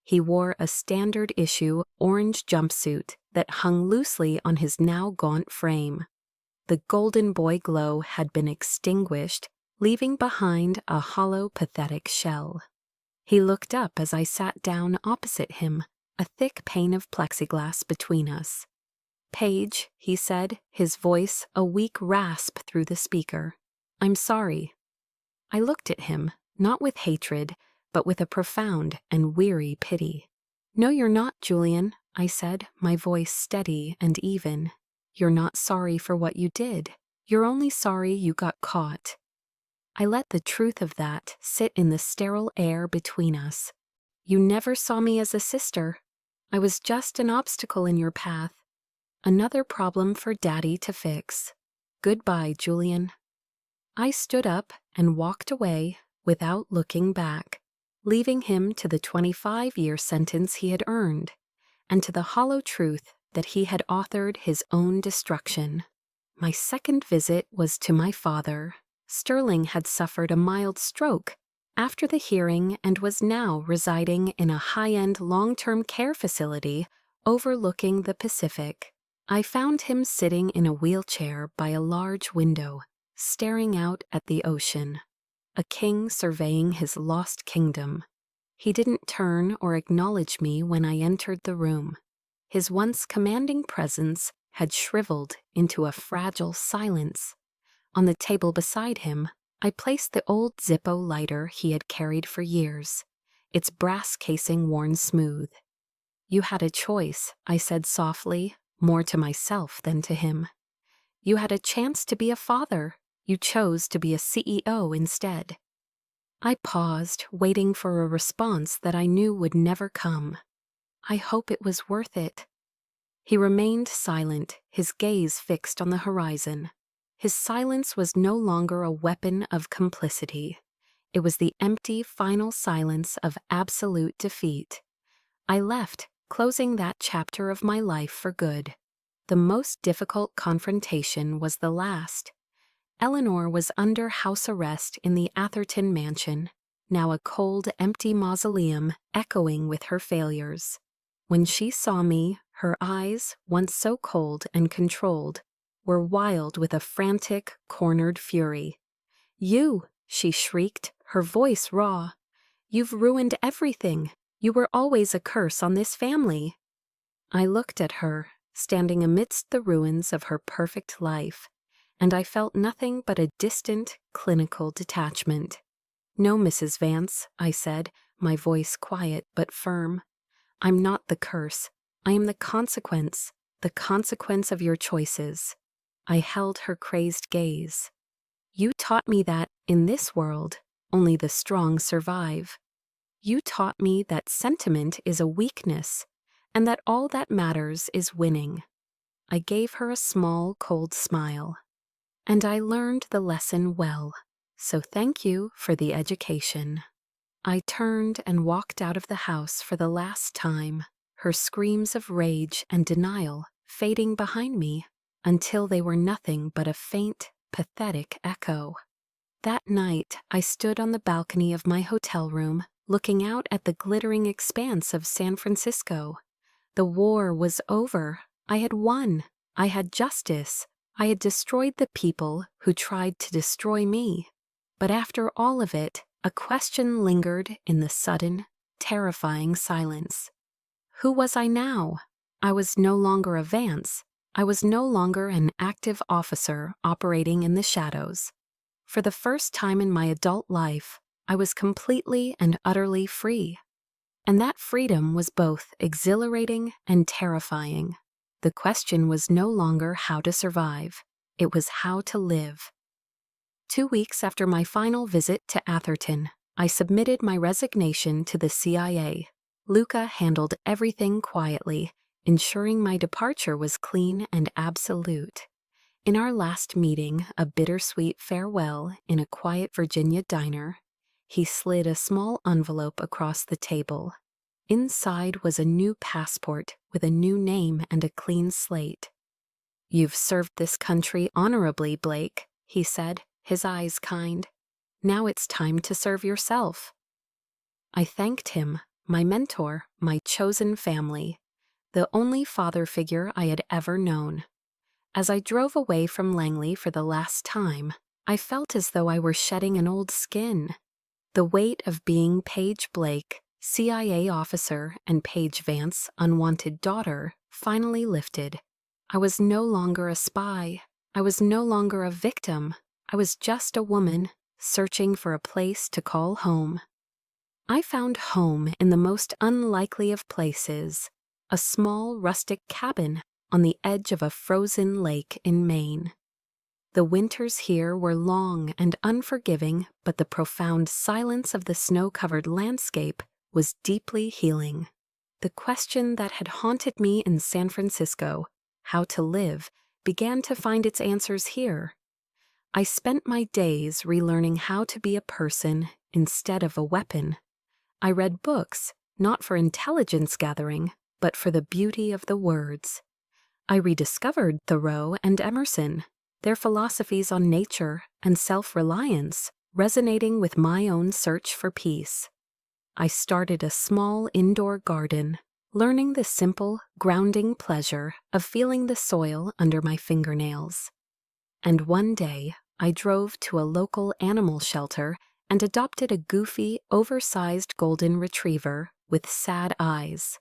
S1: He wore a standard-issue orange jumpsuit that hung loosely on his now gaunt frame. The golden boy glow had been extinguished, leaving behind a hollow, pathetic shell. He looked up as I sat down opposite him, a thick pane of plexiglass between us. "Paige," he said, his voice a weak rasp through the speaker. "I'm sorry." I looked at him, not with hatred, but with a profound and weary pity. "No, you're not, Julian," I said, my voice steady and even. "You're not sorry for what you did. You're only sorry you got caught." I let the truth of that sit in the sterile air between us. "You never saw me as a sister. I was just an obstacle in your path. Another problem for Daddy to fix. Goodbye, Julian." I stood up and walked away without looking back, leaving him to the 25-year sentence he had earned, and to the hollow truth that he had authored his own destruction. My second visit was to my father. Sterling had suffered a mild stroke after the hearing and was now residing in a high-end long-term care facility overlooking the Pacific. I found him sitting in a wheelchair by a large window, staring out at the ocean, a king surveying his lost kingdom. He didn't turn or acknowledge me when I entered the room. His once commanding presence had shriveled into a fragile silence. On the table beside him, I placed the old Zippo lighter he had carried for years, its brass casing worn smooth. "You had a choice," I said softly, more to myself than to him. "You had a chance to be a father. You chose to be a CEO instead." I paused, waiting for a response that I knew would never come. "I hope it was worth it." He remained silent, his gaze fixed on the horizon. His silence was no longer a weapon of complicity. It was the empty, final silence of absolute defeat. I left, closing that chapter of my life for good. The most difficult confrontation was the last. Eleanor was under house arrest in the Atherton mansion, now a cold, empty mausoleum echoing with her failures. When she saw me, her eyes, once so cold and controlled, were wild with a frantic, cornered fury. "You!" she shrieked, her voice raw. "You've ruined everything. You were always a curse on this family." I looked at her, standing amidst the ruins of her perfect life, and I felt nothing but a distant, clinical detachment. "No, Mrs. Vance," I said, my voice quiet but firm. "I'm not the curse. I am the consequence of your choices." I held her crazed gaze. "You taught me that, in this world, only the strong survive. You taught me that sentiment is a weakness, and that all that matters is winning." I gave her a small, cold smile. "And I learned the lesson well, so thank you for the education." I turned and walked out of the house for the last time, her screams of rage and denial fading behind me until they were nothing but a faint, pathetic echo. That night, I stood on the balcony of my hotel room, looking out at the glittering expanse of San Francisco. The war was over. I had won. I had justice. I had destroyed the people who tried to destroy me. But after all of it, a question lingered in the sudden, terrifying silence. Who was I now? I was no longer a Vance. I was no longer an active officer operating in the shadows. For the first time in my adult life, I was completely and utterly free. And that freedom was both exhilarating and terrifying. The question was no longer how to survive. It was how to live. 2 weeks after my final visit to Atherton, I submitted my resignation to the CIA. Luca handled everything quietly, ensuring my departure was clean and absolute. In our last meeting, a bittersweet farewell in a quiet Virginia diner, he slid a small envelope across the table. Inside was a new passport with a new name and a clean slate. "You've served this country honorably, Blake," he said, his eyes kind. "Now it's time to serve yourself." I thanked him, my mentor, my chosen family, the only father figure I had ever known. As I drove away from Langley for the last time, I felt as though I were shedding an old skin. The weight of being Paige Blake, CIA officer, and Paige Vance, unwanted daughter, finally lifted. I was no longer a spy. I was no longer a victim. I was just a woman, searching for a place to call home. I found home in the most unlikely of places, a small rustic cabin on the edge of a frozen lake in Maine. The winters here were long and unforgiving, but the profound silence of the snow-covered landscape was deeply healing. The question that had haunted me in San Francisco, how to live, began to find its answers here. I spent my days relearning how to be a person instead of a weapon. I read books, not for intelligence gathering, but for the beauty of the words. I rediscovered Thoreau and Emerson, their philosophies on nature and self-reliance resonating with my own search for peace. I started a small indoor garden, learning the simple, grounding pleasure of feeling the soil under my fingernails. And one day, I drove to a local animal shelter and adopted a goofy, oversized golden retriever with sad eyes.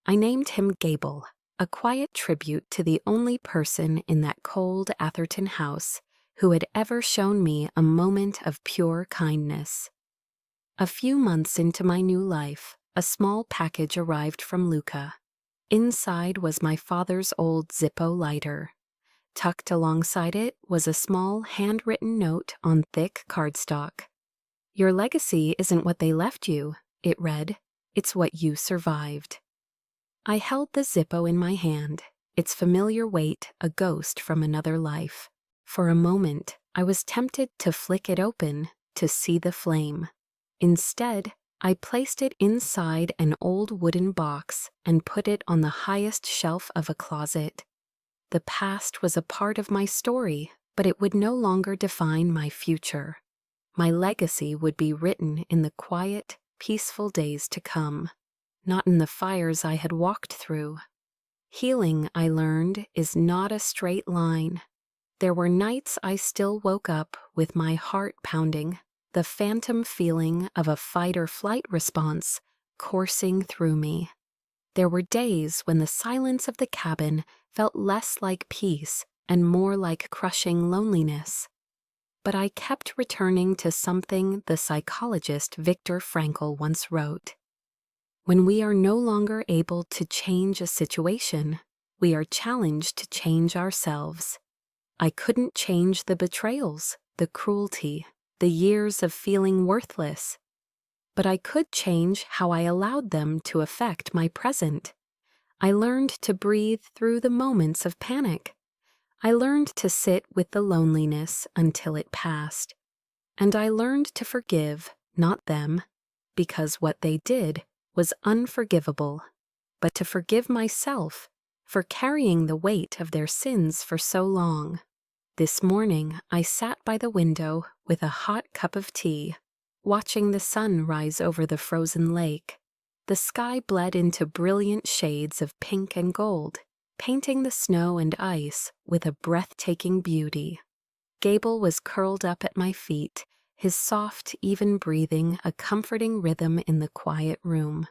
S1: I named him Gable, a quiet tribute to the only person in that cold Atherton house who had ever shown me a moment of pure kindness. A few months into my new life, a small package arrived from Luca. Inside was my father's old Zippo lighter. Tucked alongside it was a small handwritten note on thick cardstock. "Your legacy isn't what they left you," it read. "It's what you survived." I held the Zippo in my hand, its familiar weight a ghost from another life. For a moment, I was tempted to flick it open, to see the flame. Instead, I placed it inside an old wooden box and put it on the highest shelf of a closet. The past was a part of my story, but it would no longer define my future. My legacy would be written in the quiet, peaceful days to come, not in the fires I had walked through. Healing, I learned, is not a straight line. There were nights I still woke up with my heart pounding, the phantom feeling of a fight-or-flight response coursing through me. There were days when the silence of the cabin felt less like peace and more like crushing loneliness. But I kept returning to something the psychologist Viktor Frankl once wrote. When we are no longer able to change a situation, we are challenged to change ourselves. I couldn't change the betrayals, the cruelty, the years of feeling worthless. But I could change how I allowed them to affect my present. I learned to breathe through the moments of panic. I learned to sit with the loneliness until it passed. And I learned to forgive, not them, because what they did was unforgivable, but to forgive myself for carrying the weight of their sins for so long. This morning, I sat by the window with a hot cup of tea, watching the sun rise over the frozen lake. The sky bled into brilliant shades of pink and gold, painting the snow and ice with a breathtaking beauty. Gable was curled up at my feet, his soft, even breathing a comforting rhythm in the quiet room.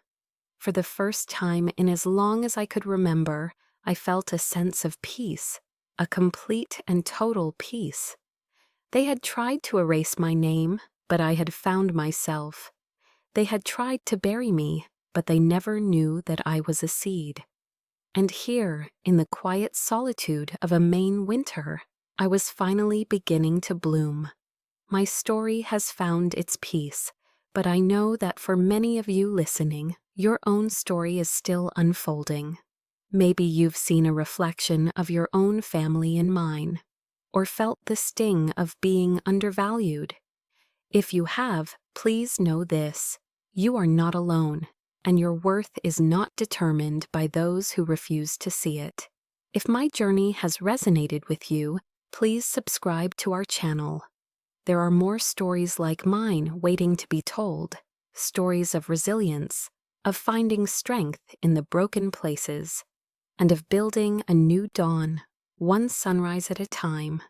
S1: For the first time in as long as I could remember, I felt a sense of peace, a complete and total peace. They had tried to erase my name, but I had found myself. They had tried to bury me, but they never knew that I was a seed. And here, in the quiet solitude of a Maine winter, I was finally beginning to bloom. My story has found its peace, but I know that for many of you listening, your own story is still unfolding. Maybe you've seen a reflection of your own family in mine, or felt the sting of being undervalued. If you have, please know this: you are not alone, and your worth is not determined by those who refuse to see it. If my journey has resonated with you, please subscribe to our channel. There are more stories like mine waiting to be told, stories of resilience, of finding strength in the broken places, and of building a new dawn, one sunrise at a time.